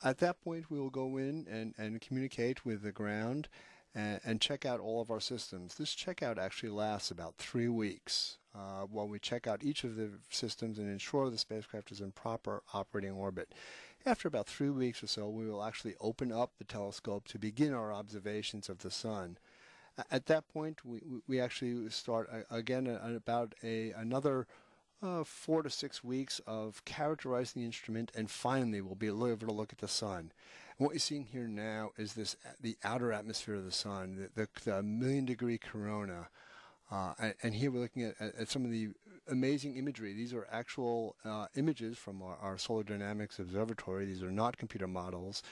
At that point, we will go in and communicate with the ground and check out all of our systems. This checkout actually lasts about 3 weeks while we check out each of the systems and ensure the spacecraft is in proper operating orbit. After about 3 weeks or so, we will actually open up the telescope to begin our observations of the sun. At that point, we actually start again about another 4 to 6 weeks of characterizing the instrument, and finally we'll be able to look at the sun. And what you're seeing here now is the outer atmosphere of the sun, the million-degree corona. And here we're looking at some of the amazing imagery. These are actual images from our Solar Dynamics Observatory. These are not computer models.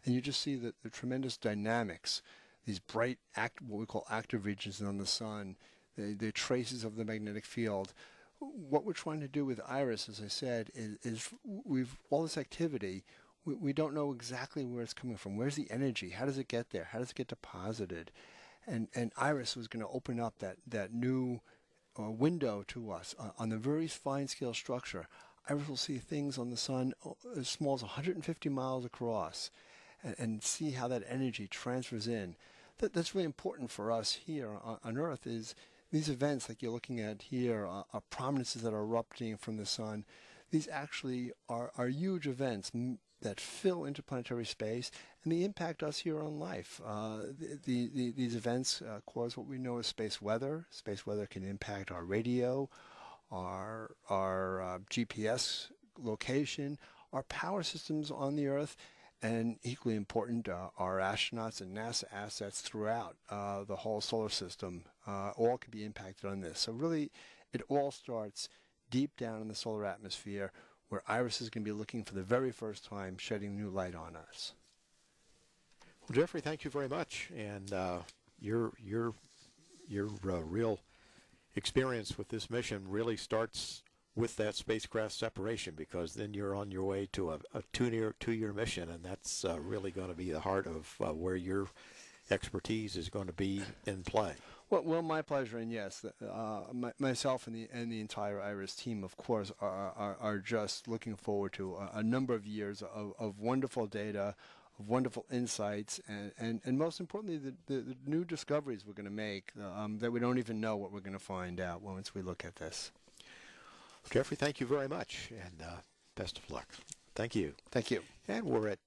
And you just see the tremendous dynamics, these bright, what we call active regions on the sun, the traces of the magnetic field. What we're trying to do with IRIS, as I said, is we've all this activity. We don't know exactly where it's coming from. Where's the energy? How does it get there? How does it get deposited? And IRIS was going to open up that new window to us on the very fine scale structure. IRIS will see things on the sun as small as 150 miles across, and see how that energy transfers in. That's really important for us here on Earth. Is these events like you're looking at here are prominences that are erupting from the sun. These actually are huge events that fill interplanetary space, and they impact us here on life. These events cause what we know as space weather. Space weather can impact our radio, our GPS location, our power systems on the Earth, and equally important, our astronauts and NASA assets throughout the whole solar system all can be impacted on this. So really, it all starts deep down in the solar atmosphere, where IRIS is going to be looking for the very first time, shedding new light on us. Well, Jeffrey, thank you very much, and your real experience with this mission really starts with that spacecraft separation, because then you're on your way to a two-year mission, and that's really going to be the heart of where your expertise is going to be in play. Well, my pleasure, and yes, myself and the entire IRIS team, of course, are just looking forward to a number of years of wonderful data, of wonderful insights, and most importantly, the new discoveries we're going to make that we don't even know what we're going to find out once we look at this. Jeffrey, thank you very much, and best of luck. Thank you. Thank you. And we're at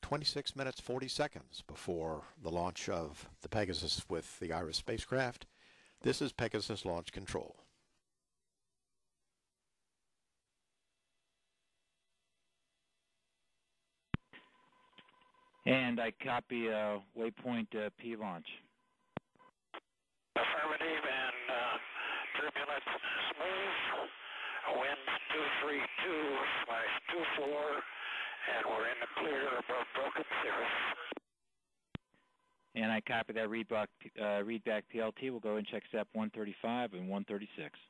26 minutes 40 seconds before the launch of the Pegasus with the IRIS spacecraft. This is Pegasus Launch Control. And I copy waypoint P launch. Affirmative, and turbulence smooth. Winds 232/24, and we're in the clear above Broken Cirrus. And I copy that readback PLT. We'll go and check SEP 135 and 136.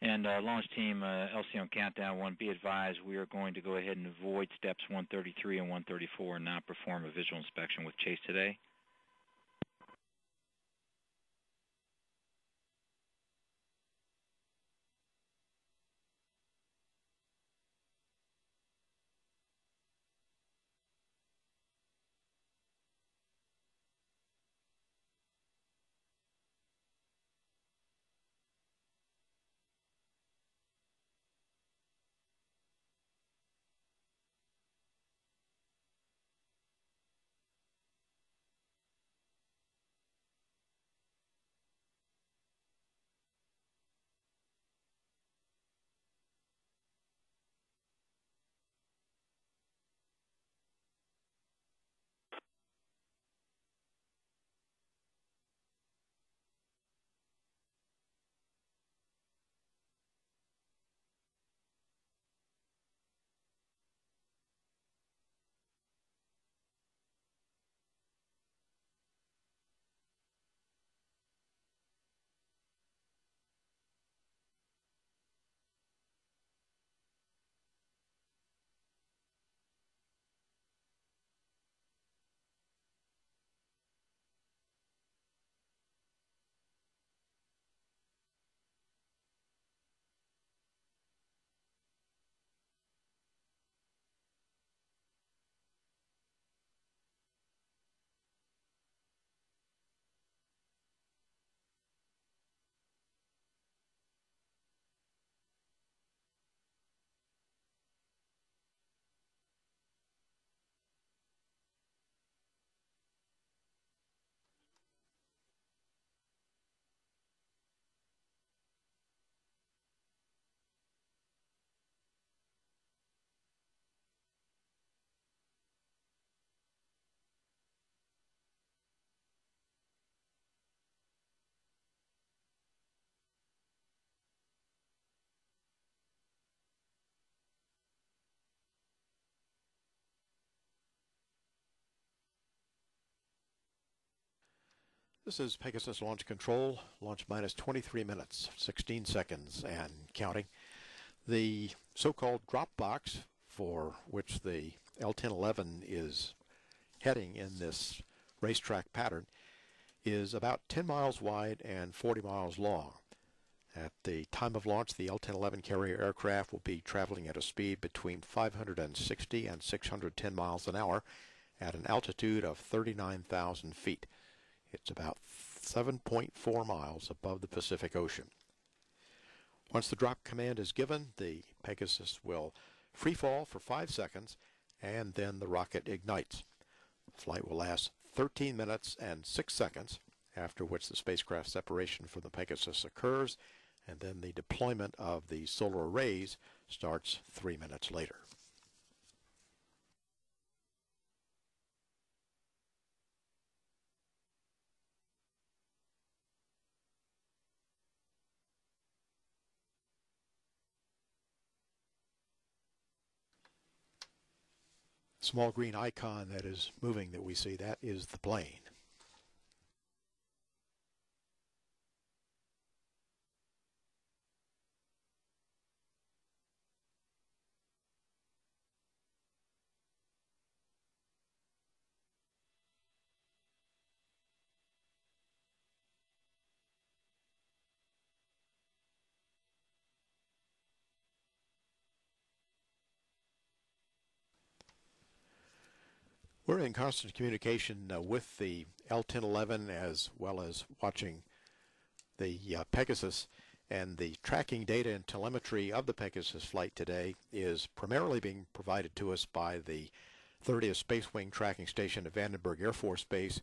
And launch team, LCM countdown 1, be advised we are going to go ahead and avoid steps 133 and 134 and not perform a visual inspection with Chase today. This is Pegasus Launch Control, launch minus 23 minutes, 16 seconds, and counting. The so-called drop box for which the L-1011 is heading in this racetrack pattern is about 10 miles wide and 40 miles long. At the time of launch, the L-1011 carrier aircraft will be traveling at a speed between 560 and 610 miles an hour at an altitude of 39,000 feet. It's about 7.4 miles above the Pacific Ocean. Once the drop command is given, the Pegasus will free fall for 5 seconds, and then the rocket ignites. The flight will last 13 minutes and 6 seconds, after which the spacecraft separation from the Pegasus occurs, and then the deployment of the solar arrays starts 3 minutes later. Small green icon that is moving that we see, that is the plane. We're in constant communication with the L-1011 as well as watching the Pegasus, and the tracking data and telemetry of the Pegasus flight today is primarily being provided to us by the 30th Space Wing Tracking Station at Vandenberg Air Force Base.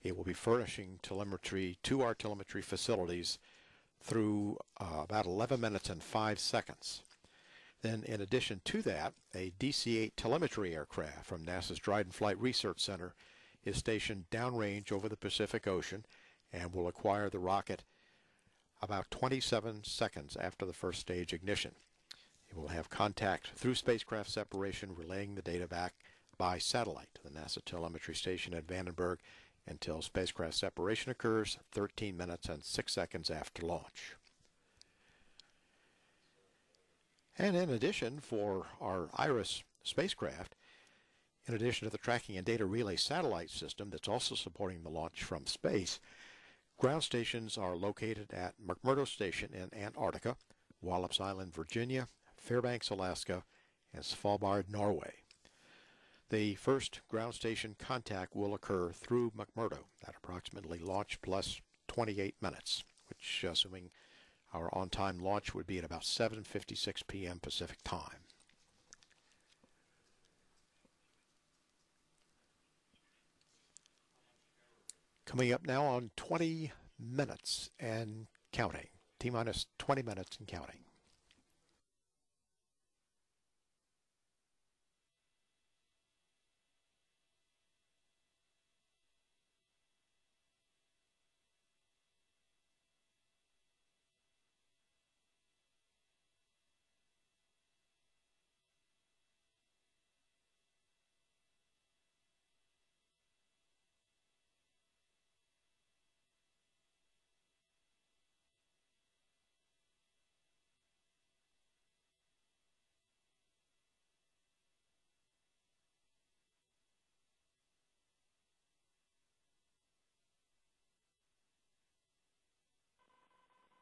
It will be furnishing telemetry to our telemetry facilities through about 11 minutes and 5 seconds. Then, in addition to that, a DC-8 telemetry aircraft from NASA's Dryden Flight Research Center is stationed downrange over the Pacific Ocean and will acquire the rocket about 27 seconds after the first stage ignition. It will have contact through spacecraft separation, relaying the data back by satellite to the NASA telemetry station at Vandenberg until spacecraft separation occurs 13 minutes and 6 seconds after launch. And in addition, for our IRIS spacecraft, in addition to the tracking and data relay satellite system that's also supporting the launch from space, ground stations are located at McMurdo Station in Antarctica, Wallops Island, Virginia, Fairbanks, Alaska, and Svalbard, Norway. The first ground station contact will occur through McMurdo at approximately launch plus 28 minutes, which, assuming our on-time launch, would be at about 7:56 p.m. Pacific time. Coming up now on 20 minutes and counting. T-minus 20 minutes and counting.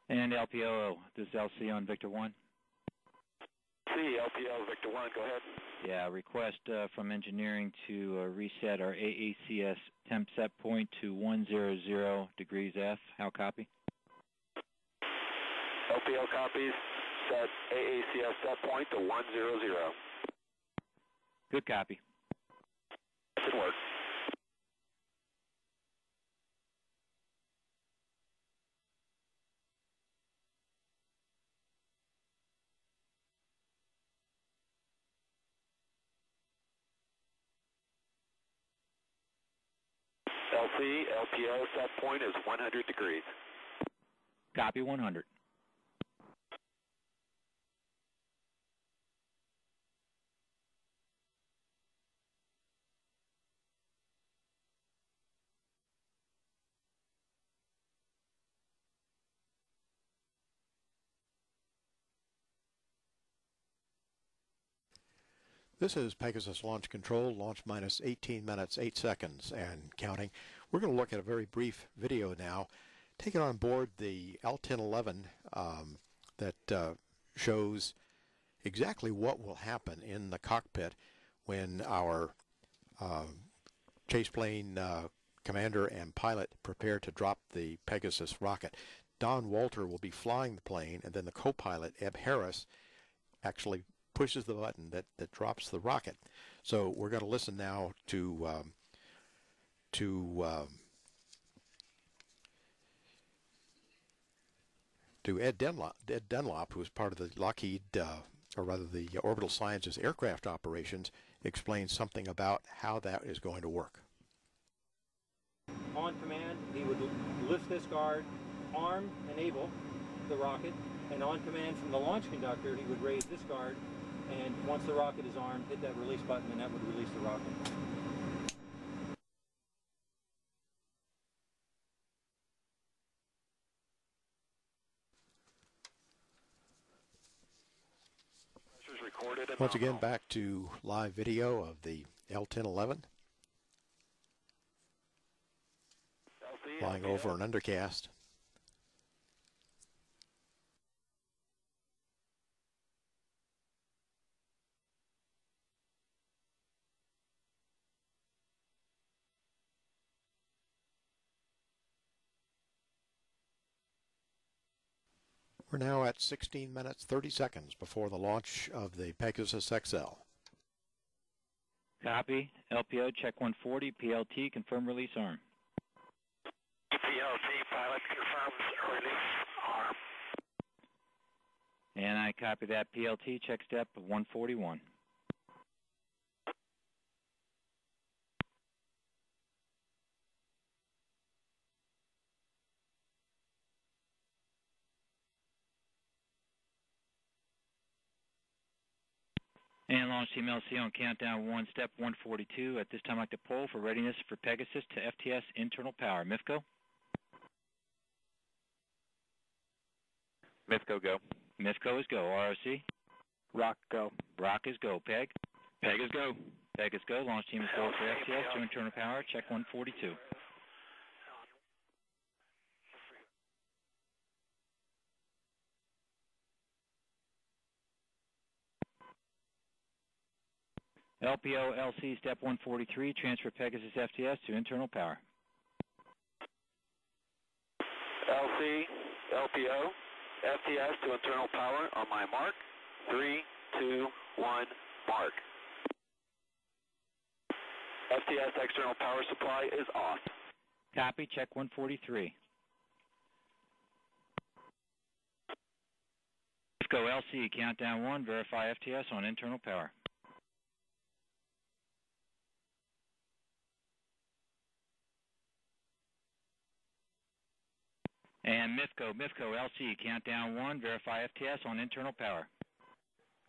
And LPO, this is LC on Victor 1. C, LPO, Victor 1, go ahead. Yeah, request from engineering to reset our AACS temp set point to 100 degrees F. How copy? LPO copies. Set AACS set point to 100. Good copy. That should work. LC, LPO set point is 100 degrees. Copy 100. This is Pegasus Launch Control, launch minus 18 minutes, 8 seconds, and counting. We're going to look at a very brief video now, taking on board the L-1011 that shows exactly what will happen in the cockpit when our chase plane commander and pilot prepare to drop the Pegasus rocket. Don Walter will be flying the plane, and then the co-pilot, Eb Harris, actually pushes the button that drops the rocket. So we're going to listen now to Ed Dunlop, who is part of the Lockheed, or rather the Orbital Sciences aircraft operations, explain something about how that is going to work. On command, he would lift this guard, arm, enable the rocket, and on command from the launch conductor, he would raise this guard, and once the rocket is armed, hit that release button, and that would release the rocket. Once again, back to live video of the L-1011 flying over an undercast. We're now at 16 minutes 30 seconds before the launch of the Pegasus XL. Copy. LPO, check 140. PLT, confirm release arm. PLT, pilot confirms release arm. And I copy that. PLT, check step 141. And launch team LC on countdown 1, step 142. At this time, I'd like to poll for readiness for Pegasus to FTS internal power. MIFCO? MIFCO, go. MIFCO is go. ROC? Rock, go. Rock is go. Peg? Peg is go. Peg is go. Launch team is go for FTS to internal power. Check 142. LPO, LC, step 143, transfer Pegasus FTS to internal power. LC, LPO, FTS to internal power on my mark. 3, 2, 1, mark. FTS external power supply is off. Copy, check 143. Go LC, countdown 1, verify FTS on internal power. And MIFCO, LC, countdown 1, verify FTS on internal power.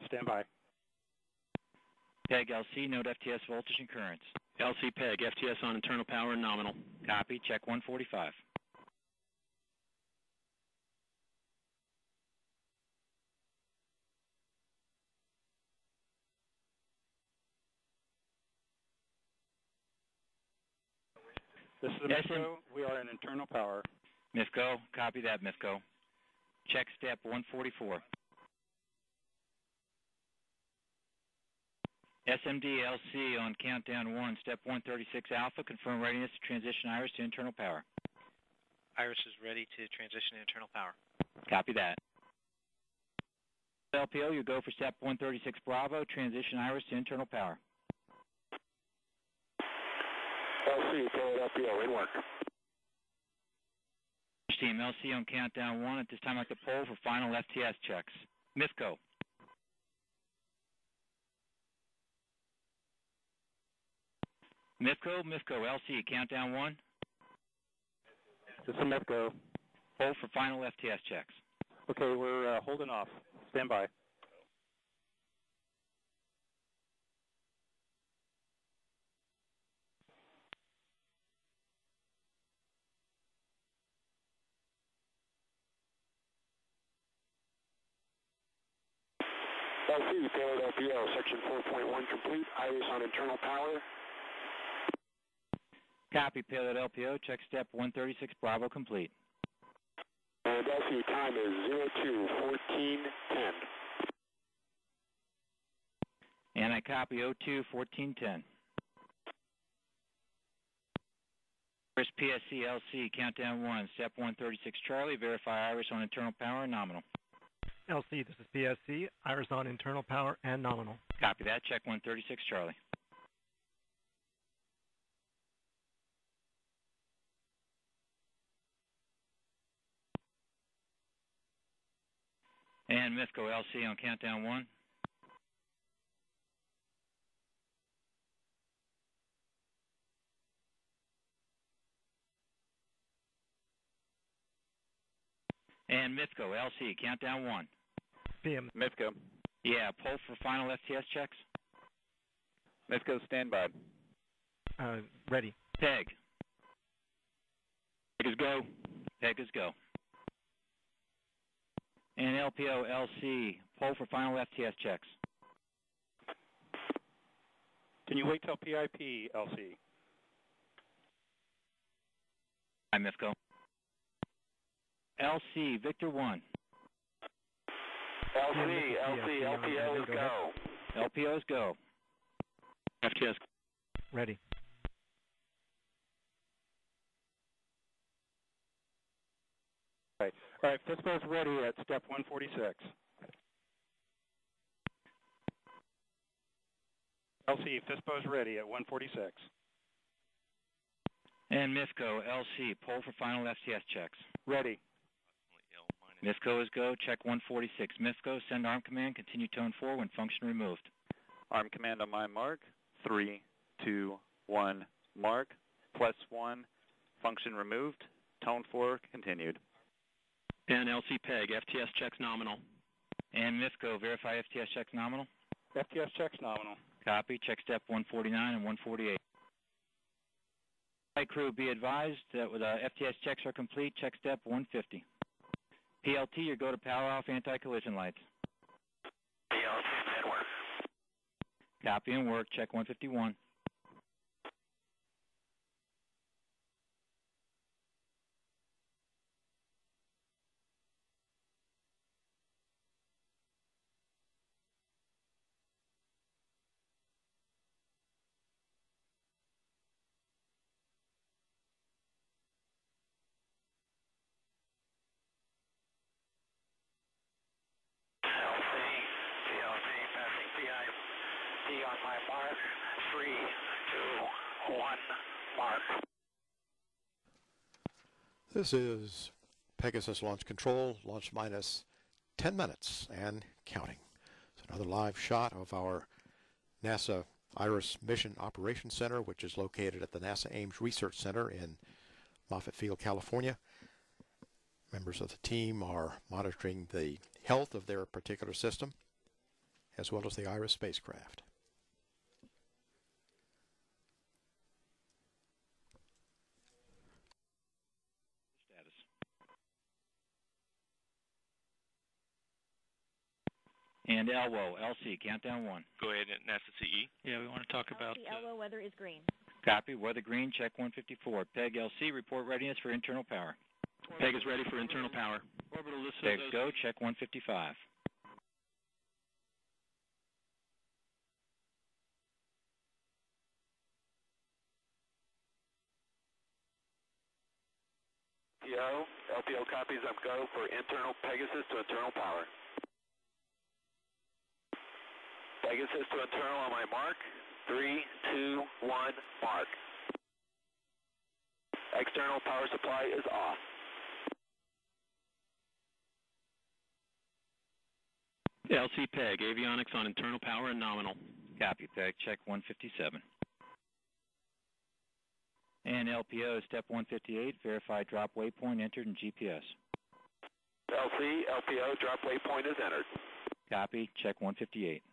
Stand by. PEG, LC, note FTS voltage and currents. LC PEG, FTS on internal power, nominal. Copy, check 145. This is MIFCO. We are in internal power. MIFCO, copy that, MIFCO. Check step 144. SMD LC on countdown 1, step 136 Alpha, confirm readiness to transition Iris to internal power. Iris is ready to transition to internal power. Copy that. LPO, you go for step 136 Bravo, transition Iris to internal power. LC, LPO, in work. Team LC on countdown 1. At this time, I'd like to poll for final FTS checks. MIFCO. MIFCO, LC, countdown 1. This is MIFCO. Hold for final FTS checks. Okay, we're holding off. Stand by. LC, payload LPO, section 4.1 complete, IRIS on internal power. Copy, payload LPO, check step 136 Bravo complete. And LC, time is 02:14:10. And I copy 02:14:10. First PSC LC, countdown 1, step 136 Charlie, verify IRIS on internal power, nominal. LC, this is PSC, IRIS on internal power and nominal. Copy that, check 136 Charlie. And MIFCO LC on countdown 1. And MIFCO LC, countdown 1. PM. MIFCO. Yeah, poll for final FTS checks. MIFCO, standby. Ready. Peg. Peg is go. Peg is go. And LPO LC, poll for final FTS checks. Can you wait till PIP, LC? Hi, MIFCO. LC, Victor 1. LC, LPO is go. LPO is go. FTS. Ready. All right, FISPO's ready at step 146. LC, FISPO's ready at 146. And MIFCO LC, poll for final FTS checks. Ready. MIFCO is go, check 146. MIFCO, send arm command, continue tone 4 when function removed. Arm command on my mark. 3, 2, 1, mark. +1, function removed. Tone 4, continued. And LC PEG, FTS checks nominal. And MIFCO, verify FTS checks nominal. FTS checks nominal. Copy, check step 149 and 148. Flight crew, be advised that with FTS checks are complete, check step 150. PLT, your go to power off anti-collision lights. PLT, network. Copy and work, check 151. On my mark, 3, 2, 1, mark. This is Pegasus Launch Control, launch minus 10 minutes and counting. It's another live shot of our NASA IRIS Mission Operations Center, which is located at the NASA Ames Research Center in Moffett Field, California. Members of the team are monitoring the health of their particular system, as well as the IRIS spacecraft. And LWO, LC, countdown 1. Go ahead at NASA CE. Yeah, we want to talk about... LWO, weather is green. Copy, weather green, check 154. PEG LC, report readiness for internal power. PEG is ready for internal power. Orbital list. PEG go, check 155. LPO copies, I'm go for internal Pegasus to internal power. Pegasus to internal on my mark. 3, 2, 1, mark. External power supply is off. LC PEG, avionics on internal power and nominal. Copy, PEG, check 157. And LPO, step 158, verify drop waypoint entered in GPS. LC, LPO, drop waypoint is entered. Copy, check 158.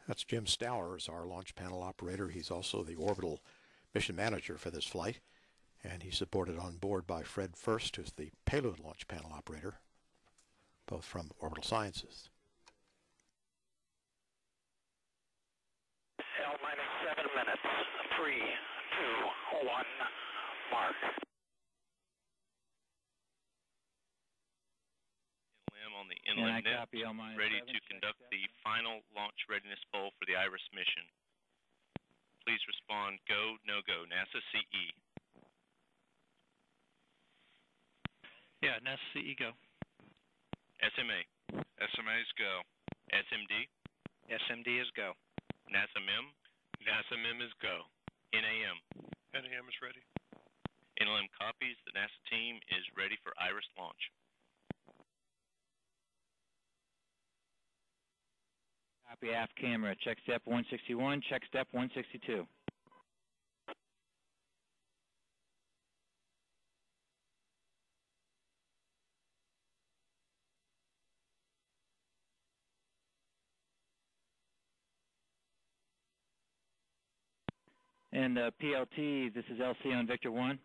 That's Jim Stowers, our launch panel operator. He's also the orbital mission manager for this flight, and he's supported on board by Fred First, who's the payload launch panel operator, both from Orbital Sciences. mark. LM on the inlet net, ready to conduct the final launch readiness poll for the IRIS mission. Please respond go, no go, NASA CE. Yeah, NASA CE go. SMA. SMA is go. SMD. SMD is go. NASA MIM. NASA MIM is go. NAM. NAM is ready. NLM copies. The NASA team is ready for IRIS launch. Copy aft camera. Check step 161. Check step 162. And PLT, this is LC on Victor 1.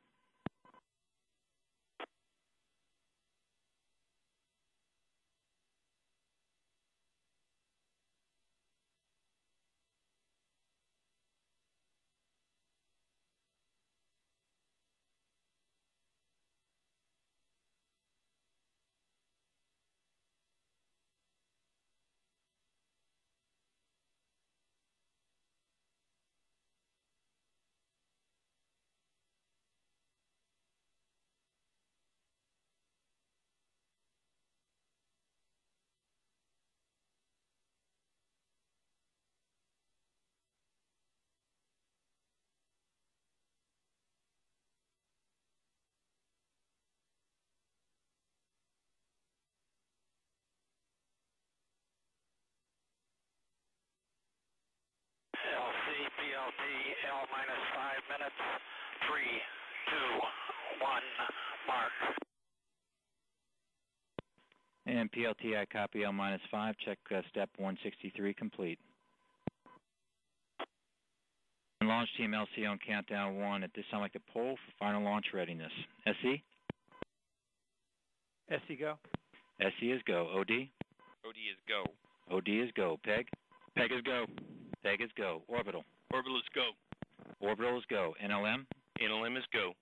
PLT, L minus 5 minutes, 3, 2, 1, mark. And PLT, I copy L minus 5. Check step 163 complete. And launch team LC on countdown 1. At this time, I'd like to poll for final launch readiness. SE? SE go. SE is go. OD? OD is go. OD is go. PEG? PEG is go. PEG is go. Orbital? Orbital is go. Orbital is go. NLM? NLM is go.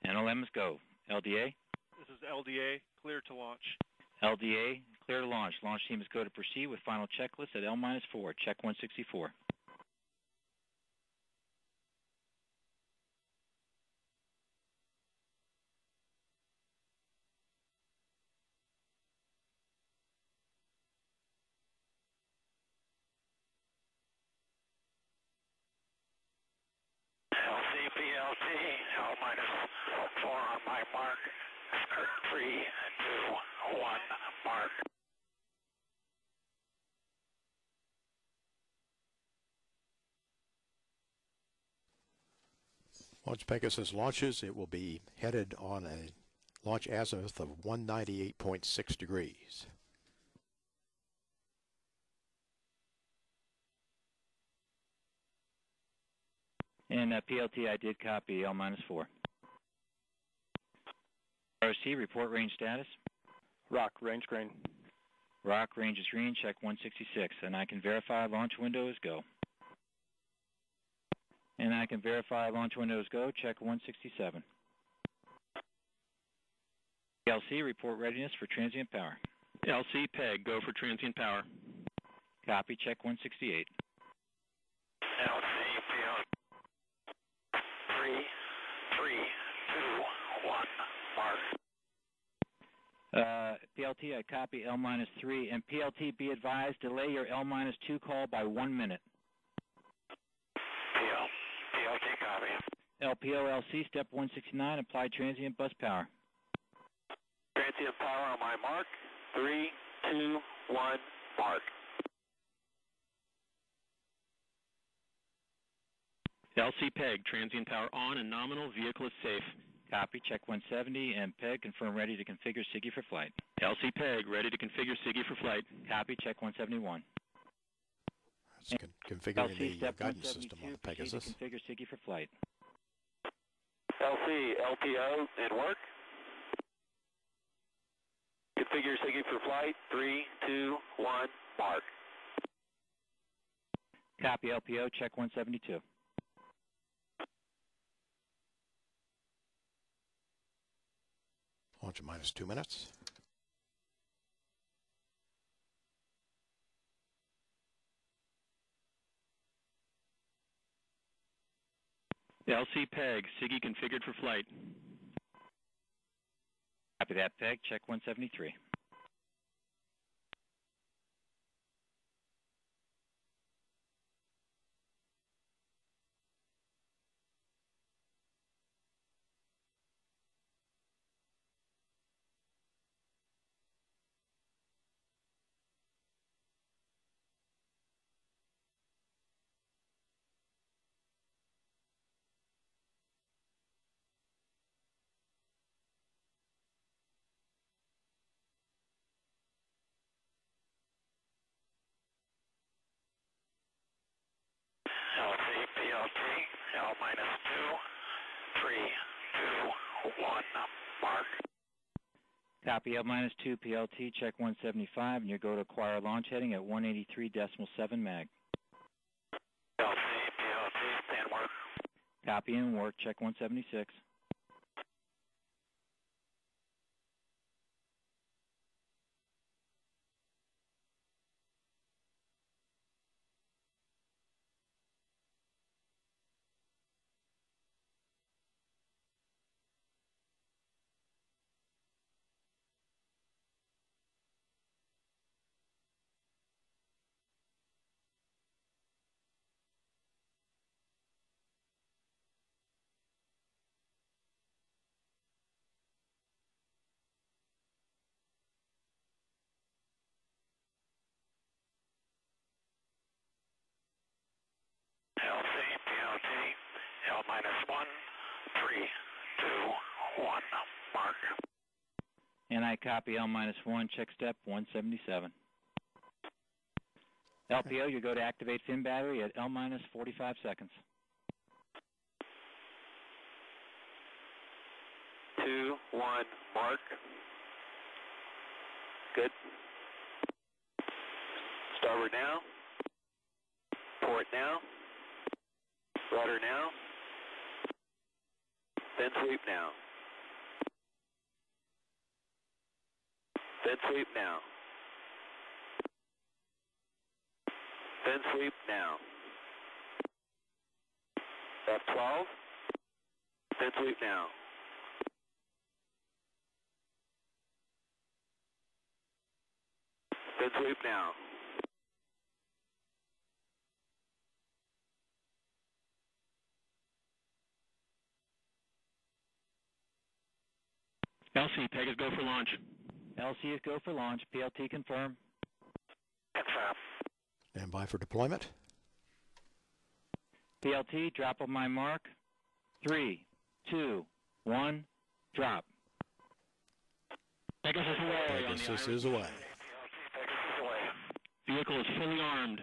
NLM is go. LDA? This is LDA, clear to launch. LDA, clear to launch. Launch team is go to proceed with final checklist at L minus 4. Check 164. PLT, L minus 4 on my mark. 3, 2, 1, mark. Once Pegasus launches, it will be headed on a launch azimuth of 198.6 degrees. And PLT, I did copy L minus 4. ROC, report range status. Rock, range green. Rock, range is green, check 166. And I can verify launch window is go. And I can verify launch window is go, check 167. LC, report readiness for transient power. LC PEG, go for transient power. Copy, check 168. LC, PLT, 3, 2, 1, mark. PLT, I copy L minus 3. And PLT, be advised, delay your L minus 2 call by 1 minute. PLT, copy. LPO, LC, step 169, apply transient bus power. Transient power on my mark. 3, 2, 1, mark. LC PEG, transient power on and nominal, vehicle is safe. Copy, check 170, and PEG, confirm ready to configure SIGI for flight. LC PEG, ready to configure SIGI for flight. Copy, check 171. That's configuring LC, the step guidance system on the 172, proceed Pegasus. to configure SIGI for flight. LC, LPO, in work. Configure SIGI for flight. 3, 2, 1, mark. Copy, LPO, check 172. Launch in minus 2 minutes. LC PEG, SIGI configured for flight. Copy that, PEG. Check 173. L minus 2, 3, 2, 1, mark. Copy, L minus 2 PLT, check 175, and you go to acquire launch heading at 183.7 mag. LC, PLT, stand work. Copy and work, check 176. LC, PLT, L minus 1, 3, 2, 1, mark. And I copy L minus 1, check step 177. LPO, you go to activate fin battery at L minus 45 seconds. 2, 1, mark. Good. Starboard now. Port now. Rudder now. Then sweep now. Then sweep now. Then sweep now. F12. Then sweep now. Then sweep now. LC, PEG is go for launch. LC is go for launch. PLT confirm. Confirm. Stand by for deployment. PLT, drop on my mark. 3, 2, 1, drop. Pegasus away. Pegasus is away. Vehicle is fully armed.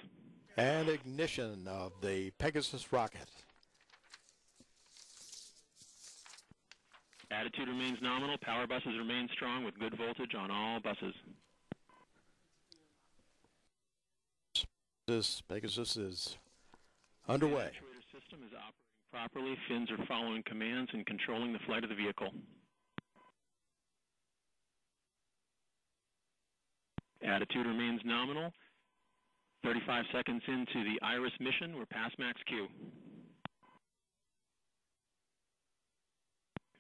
And ignition of the Pegasus rocket. Attitude remains nominal. Power buses remain strong with good voltage on all buses. This Pegasus is underway. The actuator system is operating properly. Fins are following commands and controlling the flight of the vehicle. Attitude remains nominal. 35 seconds into the IRIS mission, we're past max Q.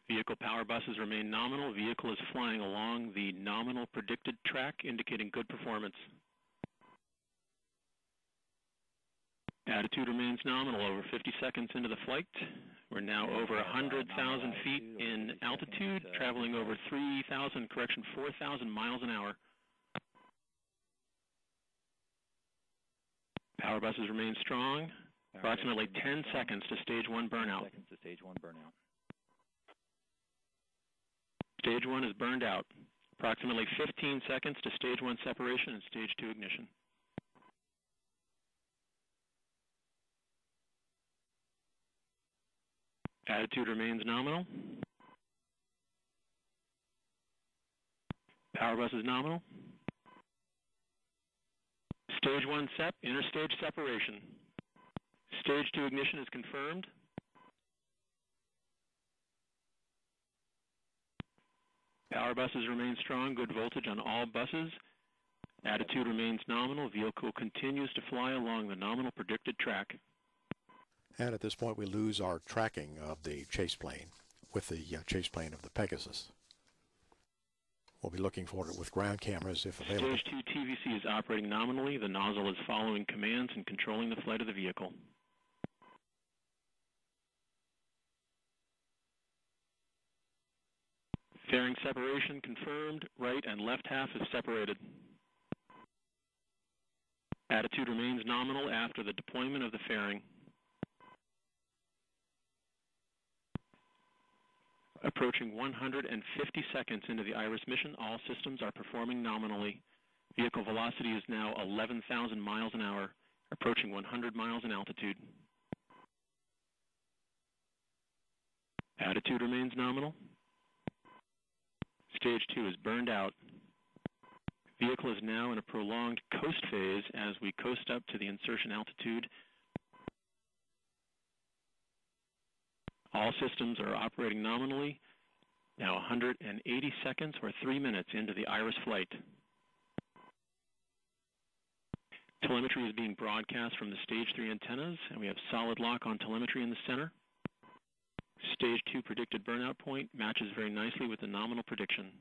Vehicle power buses remain nominal. Vehicle is flying along the nominal predicted track, indicating good performance. Attitude remains nominal over 50 seconds into the flight. We're now over 100,000 feet in altitude, traveling over 4,000 miles an hour. Power buses remain strong. Approximately 10 seconds to stage 1 burnout. Stage 1 is burned out. Approximately 15 seconds to stage 1 separation and stage 2 ignition. Attitude remains nominal. Power bus is nominal. Stage 1 SEP, interstage separation. Stage 2 ignition is confirmed. Power buses remain strong, good voltage on all buses. Attitude remains nominal. Vehicle continues to fly along the nominal predicted track. And at this point, we lose our tracking of the chase plane with the chase plane of the Pegasus. We'll be looking for it with ground cameras if available. Stage 2 TVC is operating nominally. The nozzle is following commands and controlling the flight of the vehicle. Fairing separation confirmed. Right and left half is separated. Attitude remains nominal after the deployment of the fairing. Approaching 150 seconds into the IRIS mission, all systems are performing nominally. Vehicle velocity is now 11,000 miles an hour, approaching 100 miles in altitude. Attitude remains nominal. Stage 2 is burned out. Vehicle is now in a prolonged coast phase as we coast up to the insertion altitude. All systems are operating nominally, now 180 seconds or 3 minutes into the IRIS flight. Telemetry is being broadcast from the Stage 3 antennas, and we have solid lock on telemetry in the center. Stage 2 predicted burnout point matches very nicely with the nominal prediction.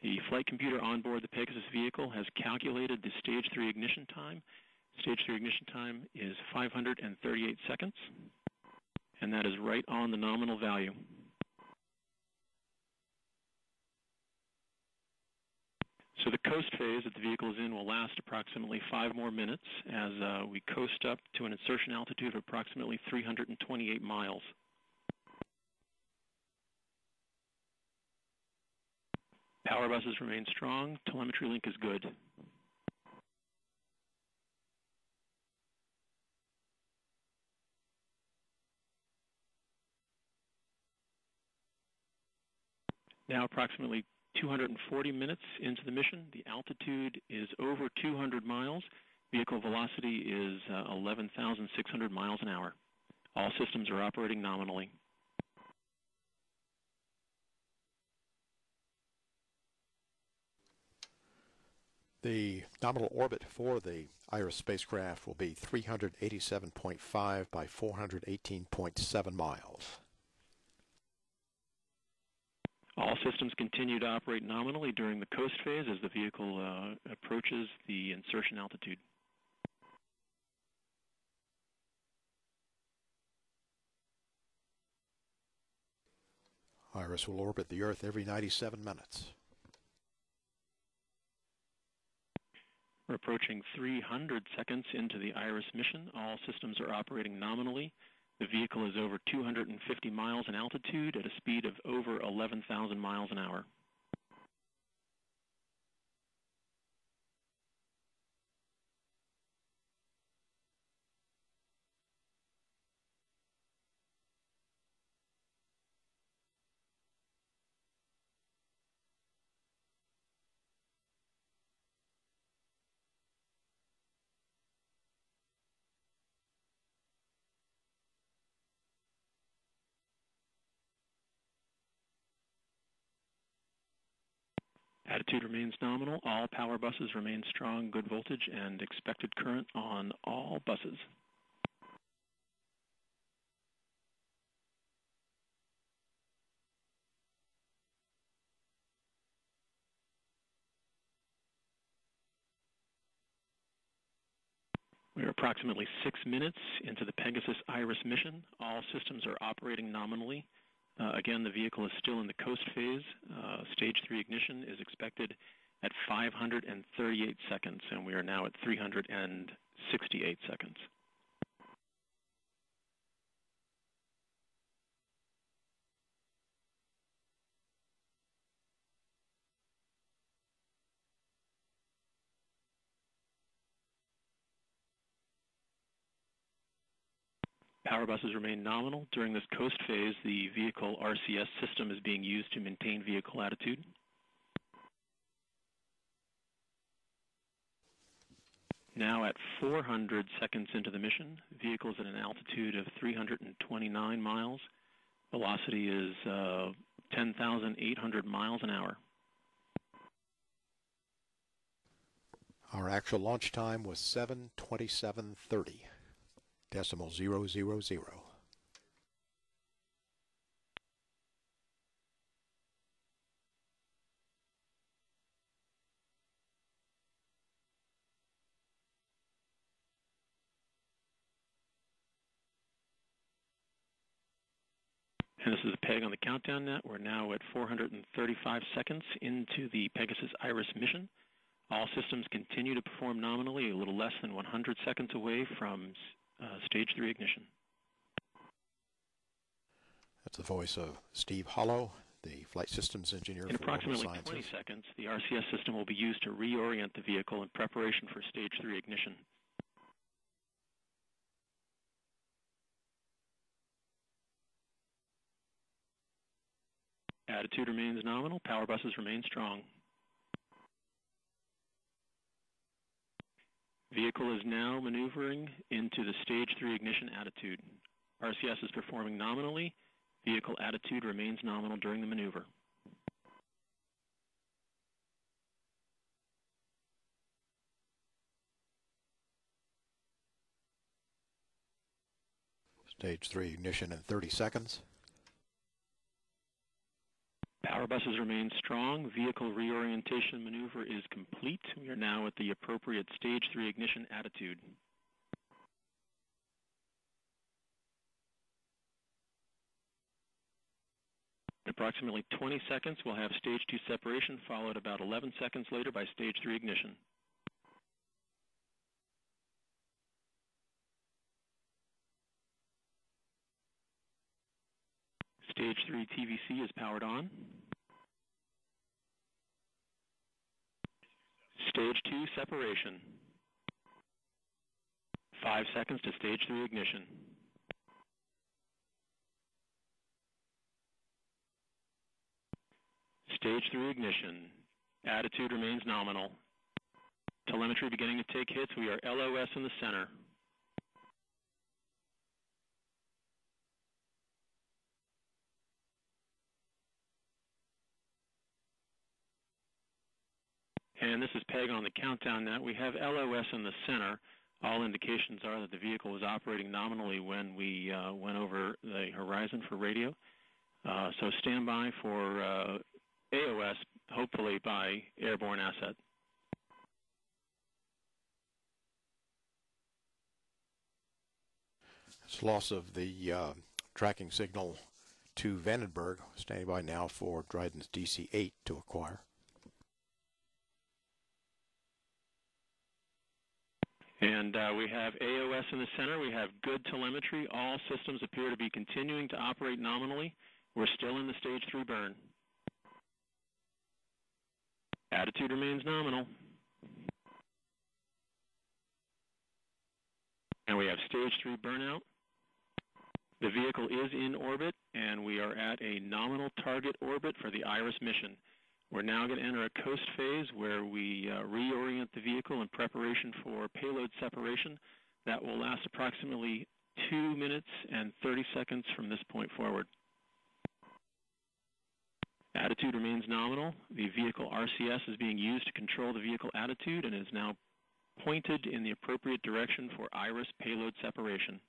The flight computer on board the Pegasus vehicle has calculated the Stage 3 ignition time. Stage 3 ignition time is 538 seconds, and that is right on the nominal value. So the coast phase that the vehicle is in will last approximately 5 more minutes as we coast up to an insertion altitude of approximately 328 miles. Power buses remain strong. Telemetry link is good. Now approximately 240 minutes into the mission. The altitude is over 200 miles. Vehicle velocity is 11,600 miles an hour. All systems are operating nominally. The nominal orbit for the IRIS spacecraft will be 387.5 by 418.7 miles. All systems continue to operate nominally during the coast phase as the vehicle approaches the insertion altitude. IRIS will orbit the Earth every 97 minutes. We're approaching 300 seconds into the IRIS mission. All systems are operating nominally. The vehicle is over 250 miles in altitude at a speed of over 11,000 miles an hour. Attitude remains nominal. All power buses remain strong, good voltage, and expected current on all buses. We are approximately 6 minutes into the Pegasus IRIS mission. All systems are operating nominally. Again, the vehicle is still in the coast phase. Stage 3 ignition is expected at 538 seconds, and we are now at 368 seconds. Power buses remain nominal. During this coast phase, the vehicle RCS system is being used to maintain vehicle attitude. Now at 400 seconds into the mission, the vehicle is at an altitude of 329 miles. Velocity is 10,800 miles an hour. Our actual launch time was 7:27:30, decimal 000. And this is a peg on the countdown net. We're now at 435 seconds into the Pegasus Iris mission. All systems continue to perform nominally, a little less than 100 seconds away from stage 3 ignition. That's the voice of Steve Hollow, the flight systems engineer. In approximately 20 seconds, the RCS system will be used to reorient the vehicle in preparation for stage 3 ignition. Attitude remains nominal. Power buses remain strong. Vehicle is now maneuvering into the stage 3 ignition attitude. RCS is performing nominally. Vehicle attitude remains nominal during the maneuver. Stage 3 ignition in 30 seconds. Power buses remain strong. Vehicle reorientation maneuver is complete. We are now at the appropriate stage 3 ignition attitude. In approximately 20 seconds, we'll have stage 2 separation, followed about 11 seconds later by stage 3 ignition. Stage 3 TVC is powered on. Stage 2 separation. 5 seconds to stage 3 ignition. Stage 3 ignition. Attitude remains nominal. Telemetry beginning to take hits. We are LOS in the center. And this is Peg on the countdown net. We have LOS in the center. All indications are that the vehicle was operating nominally when we went over the horizon for radio. So stand by for AOS, hopefully by airborne asset. It's loss of the tracking signal to Vandenberg, standing by now for Dryden's DC-8 to acquire. And we have AOS in the center. We have good telemetry. All systems appear to be continuing to operate nominally. We're still in the stage 3 burn. Attitude remains nominal. And we have stage 3 burnout. The vehicle is in orbit, and we are at a nominal target orbit for the IRIS mission. We're now going to enter a coast phase where we reorient the vehicle in preparation for payload separation. That will last approximately 2 minutes and 30 seconds from this point forward. Attitude remains nominal. The vehicle RCS is being used to control the vehicle attitude and is now pointed in the appropriate direction for IRIS payload separation.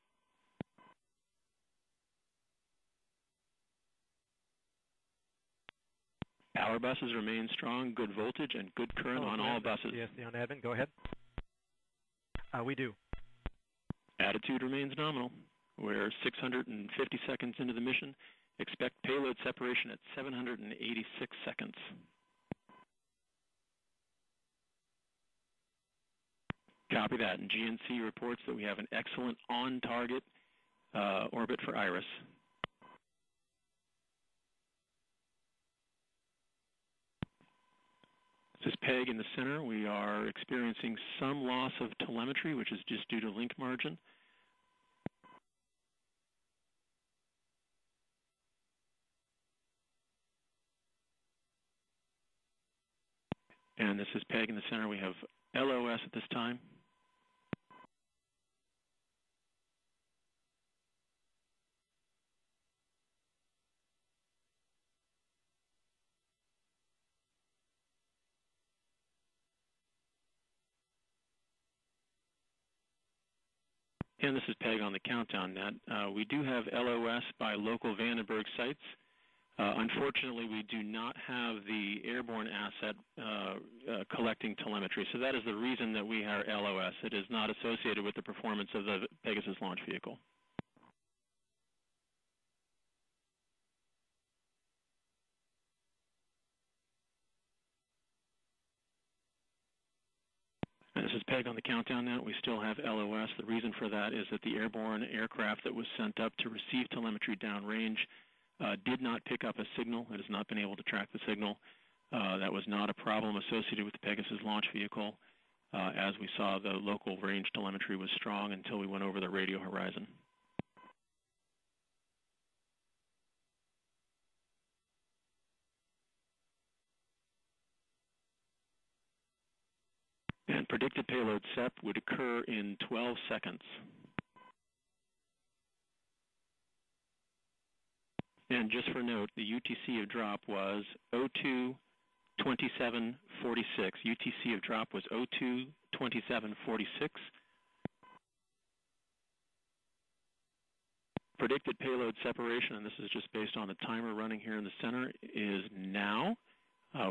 Power buses remain strong, good voltage, and good current on all buses. Yes, on Evan, go ahead. We do. Attitude remains nominal. We're 650 seconds into the mission. Expect payload separation at 786 seconds. Copy that. And GNC reports that we have an excellent on-target orbit for IRIS. This is Peg in the center. We are experiencing some loss of telemetry, which is just due to link margin. And this is Peg in the center. We have LOS at this time. And this is Peg on the countdown net. We do have LOS by local Vandenberg sites. Unfortunately, we do not have the airborne asset collecting telemetry, so that is the reason that we are LOS. It is not associated with the performance of the Pegasus launch vehicle. And this is Peg on the countdown now. We still have LOS. The reason for that is that the airborne aircraft that was sent up to receive telemetry downrange did not pick up a signal. It has not been able to track the signal. That was not a problem associated with the Pegasus launch vehicle. As we saw, the local range telemetry was strong until we went over the radio horizon. And predicted payload SEP would occur in 12 seconds. And just for note, the UTC of drop was 02-27-46. UTC of drop was 02-27-46. Predicted payload separation, and this is just based on the timer running here in the center, is now.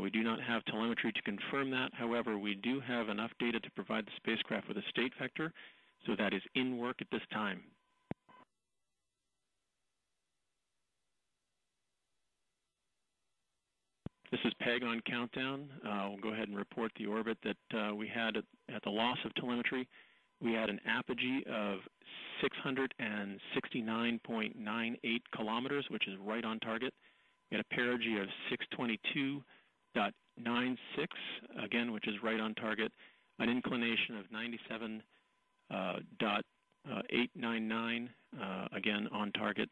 We do not have telemetry to confirm that. However, we do have enough data to provide the spacecraft with a state vector, so that is in work at this time. This is Peg on countdown. We'll go ahead and report the orbit that we had at the loss of telemetry. We had an apogee of 669.98 kilometers, which is right on target. We had a perigee of 622.96, again, which is right on target. An inclination of 97.899, again on target.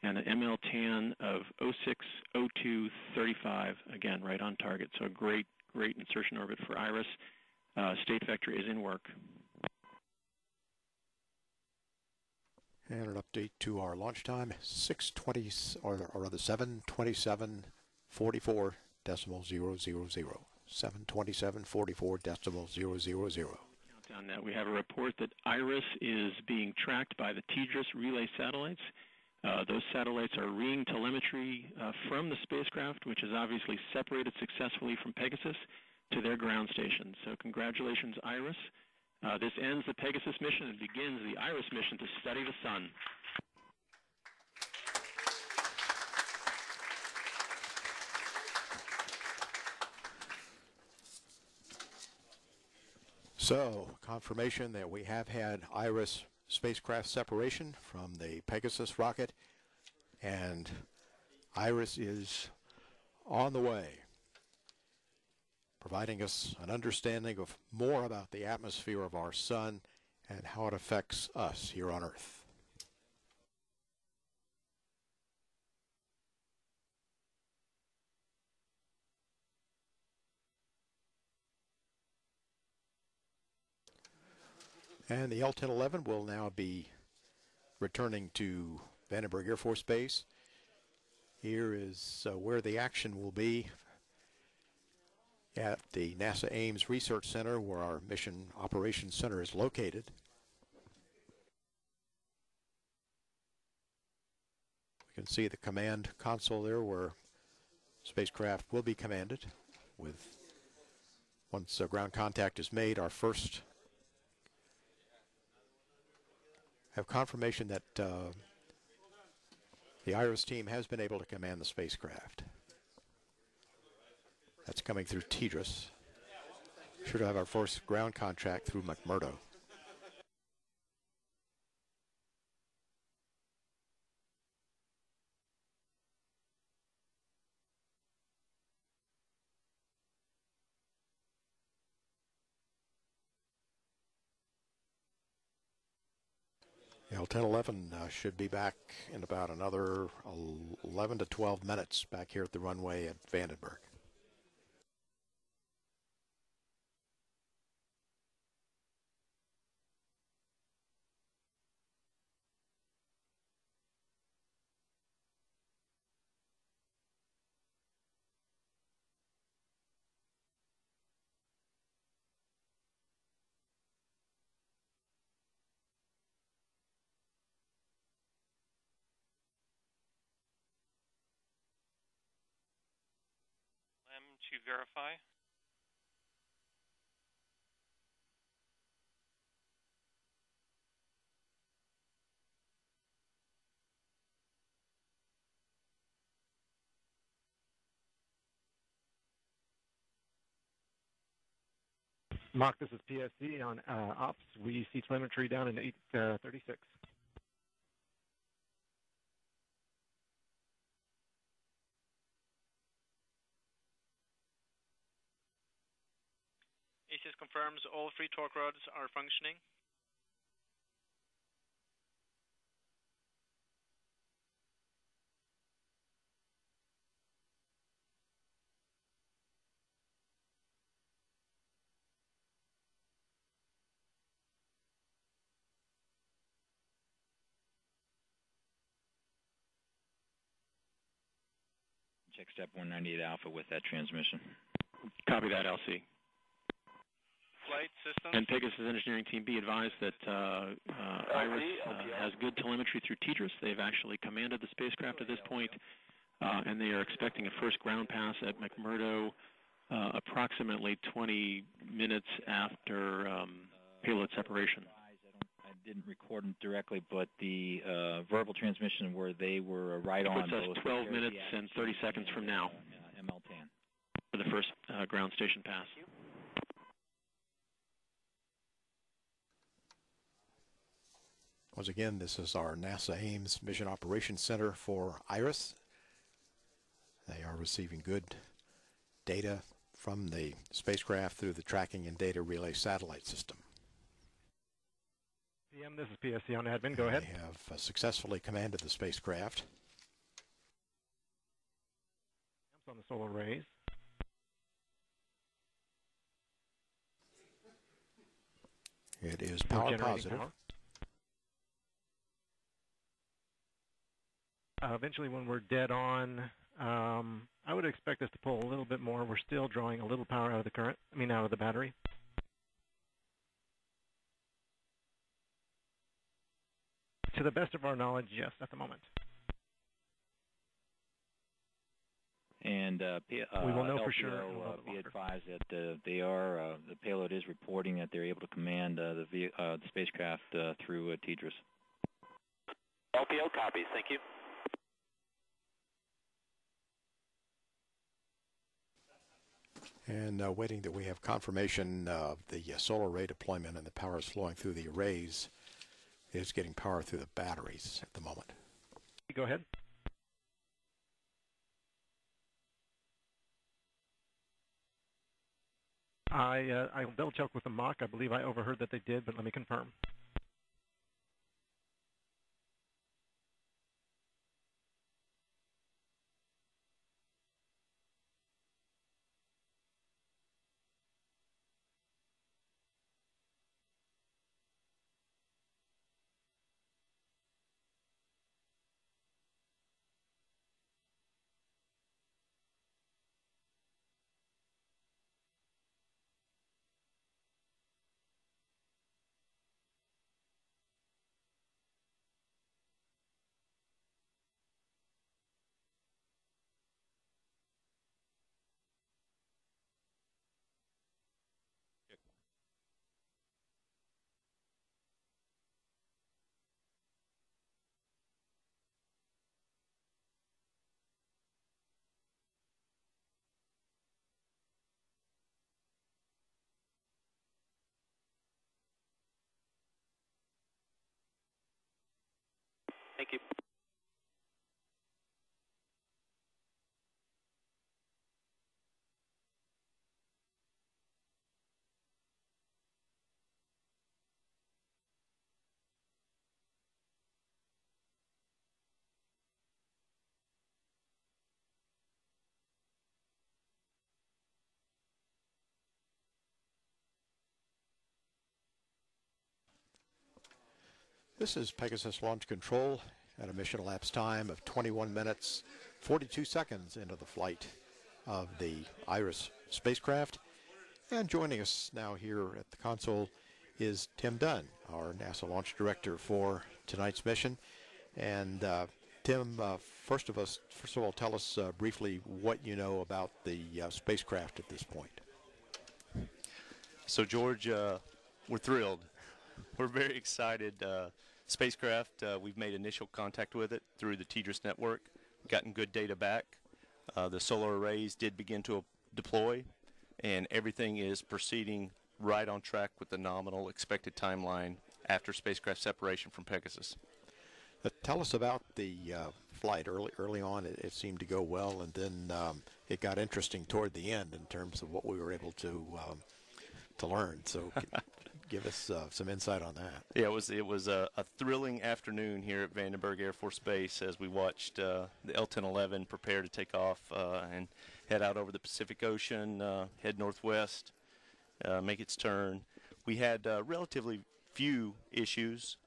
And an ML-tan of 060235, again, right on target. So a great insertion orbit for IRIS. State vector is in work. And an update to our launch time, 727.44.000. 727.44.000. Countdown net. We have a report that IRIS is being tracked by the TDRS relay satellites. Those satellites are reading telemetry from the spacecraft, which is obviously separated successfully from Pegasus, to their ground station. So congratulations, IRIS. This ends the Pegasus mission and begins the IRIS mission to study the sun. So, confirmation that we have had IRIS spacecraft separation from the Pegasus rocket, and IRIS is on the way, providing us an understanding of more about the atmosphere of our sun and how it affects us here on Earth. And the L-1011 will now be returning to Vandenberg Air Force Base. Here is where the action will be at the NASA Ames Research Center, where our Mission Operations Center is located. We can see the command console there where spacecraft will be commanded. Once ground contact is made, our first have confirmation that the IRIS team has been able to command the spacecraft. That's coming through TDRS. Should have our first ground contract through McMurdo. L-1011 should be back in about another 11 to 12 minutes back here at the runway at Vandenberg. to verify. Mark, this is PSC on ops. We see telemetry down in 836. ACS confirms all 3 torque rods are functioning. Check step 198 Alpha with that transmission. Copy that, LC. Flight systems. And Pegasus engineering team, be advised that IRIS has good telemetry through TDRS. They've actually commanded the spacecraft at this point, and they are expecting a first ground pass at McMurdo approximately 20 minutes after payload separation. I didn't record them directly, but the verbal transmission where they were right on. It puts us 12 minutes and 30 seconds from now ML10 for the first ground station pass. Once again, this is our NASA Ames Mission Operations Center for IRIS. They are receiving good data from the spacecraft through the tracking and data relay satellite system. PM, this is PSC on admin. Go ahead. They have successfully commanded the spacecraft. On the solar arrays. It is power positive. Power. Eventually, when we're dead on, I would expect us to pull a little bit more. We're still drawing a little power out of the current. Out of the battery. To the best of our knowledge, yes, at the moment. And we will know LPO, for sure. Be advised that the payload is reporting that they're able to command the spacecraft through TDRS. LPO copies. Thank you. And waiting that we have confirmation of the solar array deployment and the power is flowing through the arrays. It's getting power through the batteries at the moment. Go ahead. I'll double check with the mock. I believe I overheard that they did, but let me confirm. Thank you. This is Pegasus Launch Control at a mission elapsed time of 21 minutes, 42 seconds into the flight of the IRIS spacecraft. And joining us now here at the console is Tim Dunn, our NASA Launch Director for tonight's mission. And Tim, first of all, tell us briefly what you know about the spacecraft at this point. So, George, we're thrilled. We're very excited. Spacecraft, we've made initial contact with it through the TDRS network, gotten good data back. The solar arrays did begin to deploy, and everything is proceeding right on track with the nominal expected timeline after spacecraft separation from Pegasus. Tell us about the flight. Early on, it seemed to go well, and then it got interesting toward the end in terms of what we were able to learn. So, give us some insight on that. Yeah, it was a thrilling afternoon here at Vandenberg Air Force Base as we watched the L-1011 prepare to take off and head out over the Pacific Ocean, head northwest, make its turn. We had relatively few issues.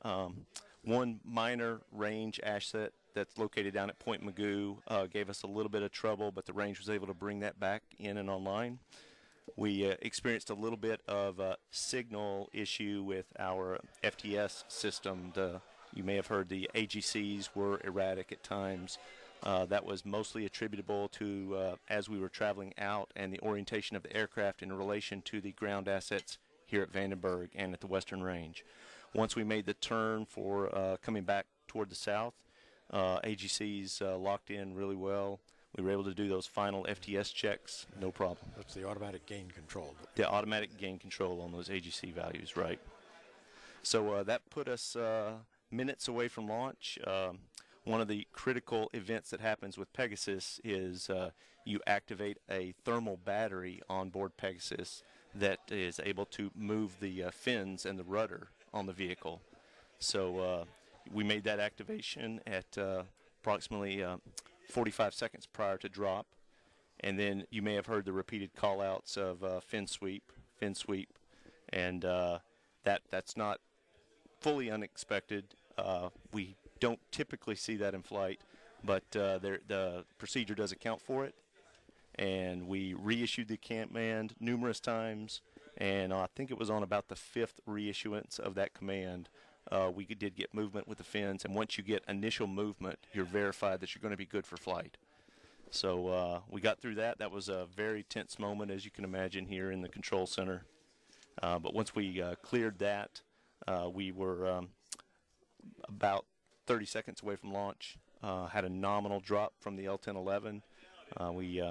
One minor range asset that's located down at Point Magoo gave us a little bit of trouble, but the range was able to bring that back in and online. We experienced a little bit of a signal issue with our FTS system. You may have heard the AGCs were erratic at times. That was mostly attributable to as we were traveling out and the orientation of the aircraft in relation to the ground assets here at Vandenberg and at the Western Range. Once we made the turn for coming back toward the south, AGCs locked in really well. We were able to do those final FTS checks, no problem. That's the automatic gain control. The automatic gain control on those AGC values, right. So that put us minutes away from launch. One of the critical events that happens with Pegasus is you activate a thermal battery on board Pegasus that is able to move the fins and the rudder on the vehicle. So we made that activation at approximately 45 seconds prior to drop, and then you may have heard the repeated call-outs of fin sweep, and that's not fully unexpected. We don't typically see that in flight, but the procedure does account for it, and we reissued the command numerous times, and I think it was on about the 5th reissuance of that command we did get movement with the fins, and once you get initial movement, you're verified that you're going to be good for flight. So we got through that. That was a very tense moment, as you can imagine, here in the control center. But once we cleared that, we were about 30 seconds away from launch. Had a nominal drop from the L-1011. We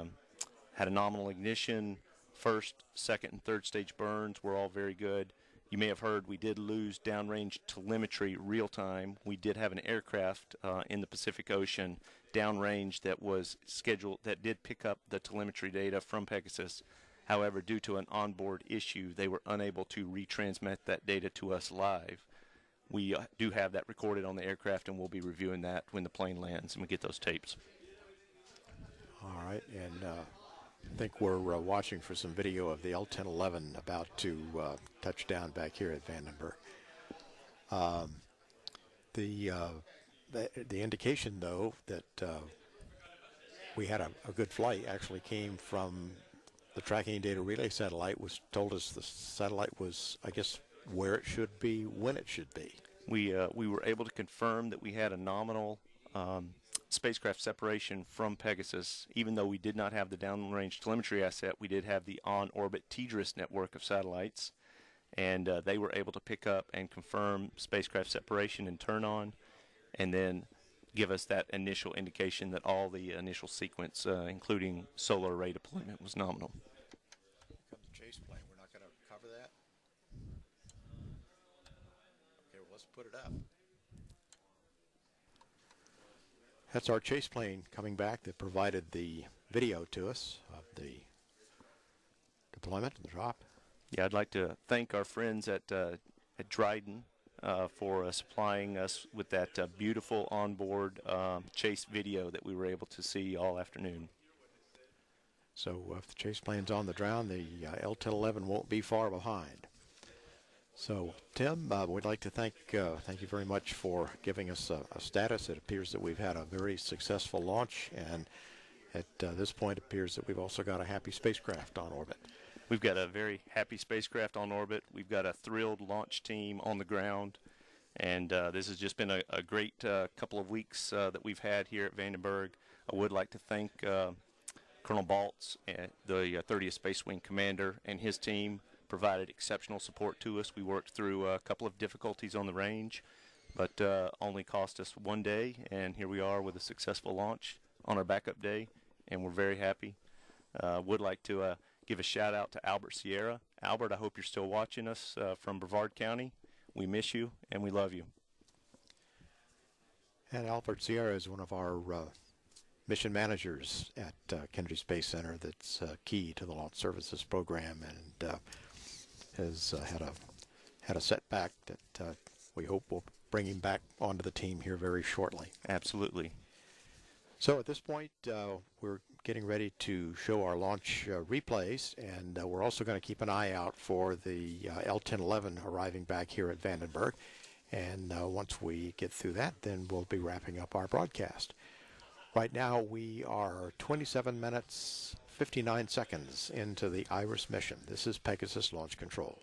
had a nominal ignition. First, second, and third stage burns were all very good. You may have heard we did lose downrange telemetry real time. We did have an aircraft in the Pacific Ocean downrange that was scheduled that did pick up the telemetry data from Pegasus. However, due to an onboard issue, they were unable to retransmit that data to us live. We do have that recorded on the aircraft, and we'll be reviewing that when the plane lands and we get those tapes. All right, and I think we're watching for some video of the L-1011 about to touch down back here at Vandenberg. The indication, though, that we had a good flight actually came from the tracking data relay satellite, told us the satellite was, I guess, where it should be, when it should be. We were able to confirm that we had a nominal spacecraft separation from Pegasus. Even though we did not have the downrange telemetry asset, we did have the on-orbit TDRS network of satellites, and they were able to pick up and confirm spacecraft separation and turn on, and then give us that initial indication that all the initial sequence, including solar array deployment, was nominal. Here comes the chase plane. We're not going to cover that. Okay, well, let's put it up. That's our chase plane coming back that provided the video to us of the deployment and the drop. Yeah, I'd like to thank our friends at Dryden for supplying us with that beautiful onboard chase video that we were able to see all afternoon. So if the chase plane's on the ground, the L-1011 won't be far behind. So, Tim, we'd like to thank you very much for giving us a status. It appears that we've had a very successful launch, and at this point it appears that we've also got a happy spacecraft on orbit. We've got a very happy spacecraft on orbit. We've got a thrilled launch team on the ground, And this has just been a great couple of weeks that we've had here at Vandenberg. I would like to thank Colonel Baltz, the 30th Space Wing Commander, and his team provided exceptional support to us. We worked through a couple of difficulties on the range, but only cost us 1 day, and here we are with a successful launch on our backup day, and we're very happy. Would like to give a shout out to Albert Sierra. Albert, I hope you're still watching us from Brevard County. We miss you, and we love you. And Albert Sierra is one of our mission managers at Kennedy Space Center that's key to the launch services program, and has had a setback that we hope will bring him back onto the team here very shortly. Absolutely. So at this point, we're getting ready to show our launch replays, and we're also going to keep an eye out for the L-1011 arriving back here at Vandenberg. And once we get through that, then we'll be wrapping up our broadcast. Right now, we are 27 minutes, 59 seconds into the IRIS mission. This is Pegasus Launch Control.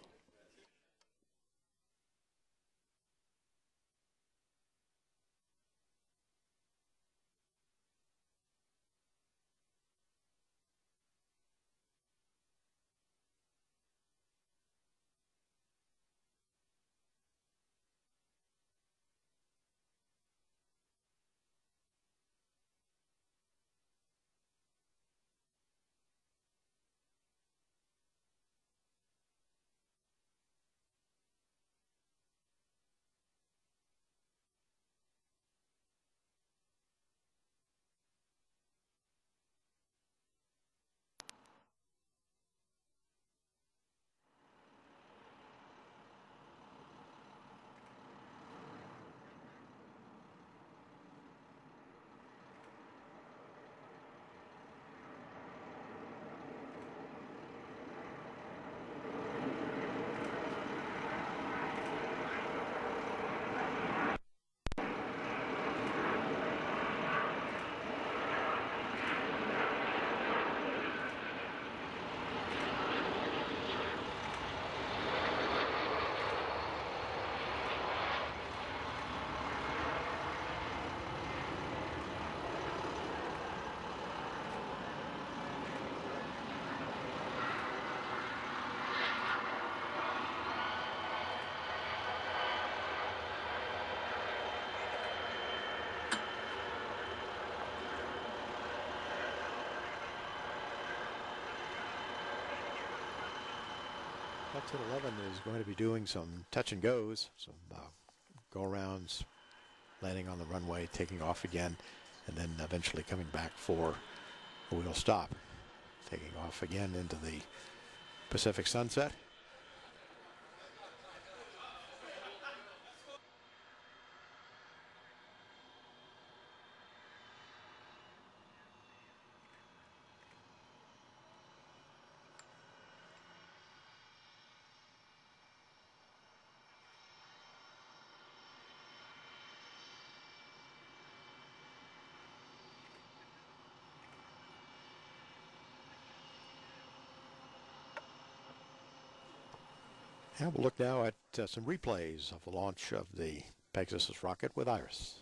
L-1011 is going to be doing some touch and goes, some go-arounds, landing on the runway, taking off again, and then eventually coming back for a wheel stop, taking off again into the Pacific sunset. And we'll look now at some replays of the launch of the Pegasus rocket with IRIS.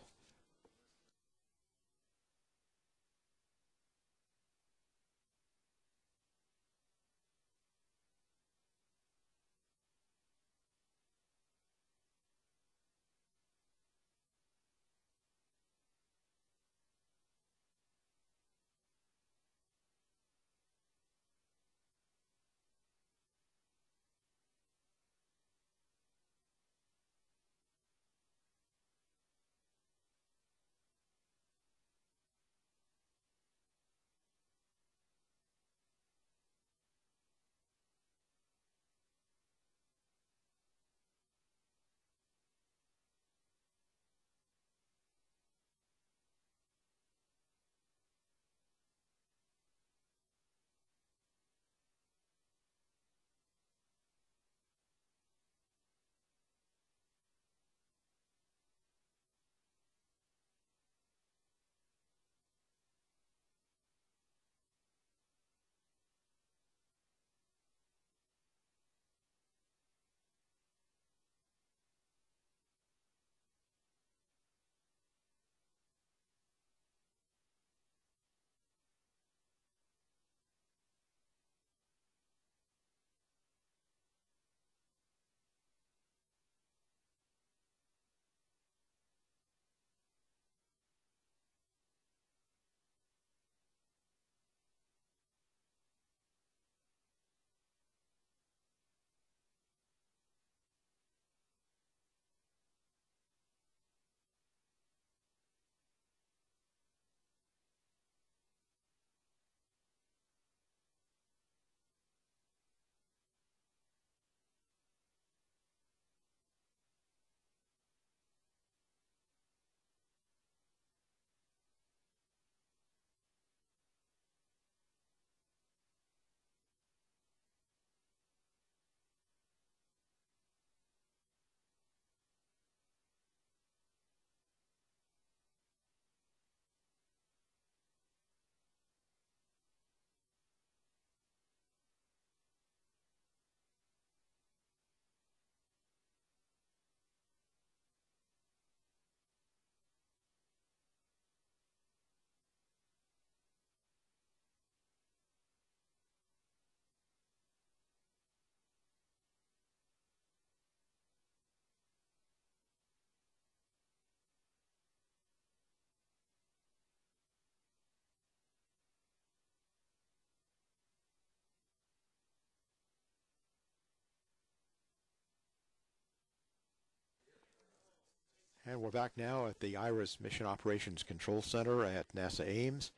And we're back now at the IRIS Mission Operations Control Center at NASA Ames,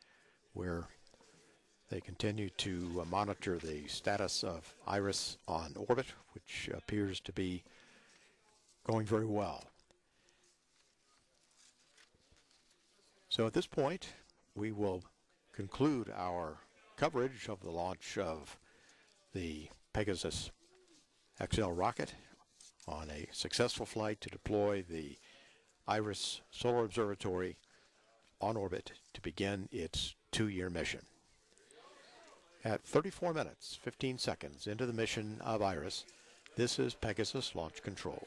where they continue to monitor the status of IRIS on orbit, which appears to be going very well. So at this point, we will conclude our coverage of the launch of the Pegasus XL rocket on a successful flight to deploy the IRIS Solar Observatory on orbit to begin its 2-year mission. At 34 minutes, 15 seconds into the mission of IRIS, this is Pegasus Launch Control.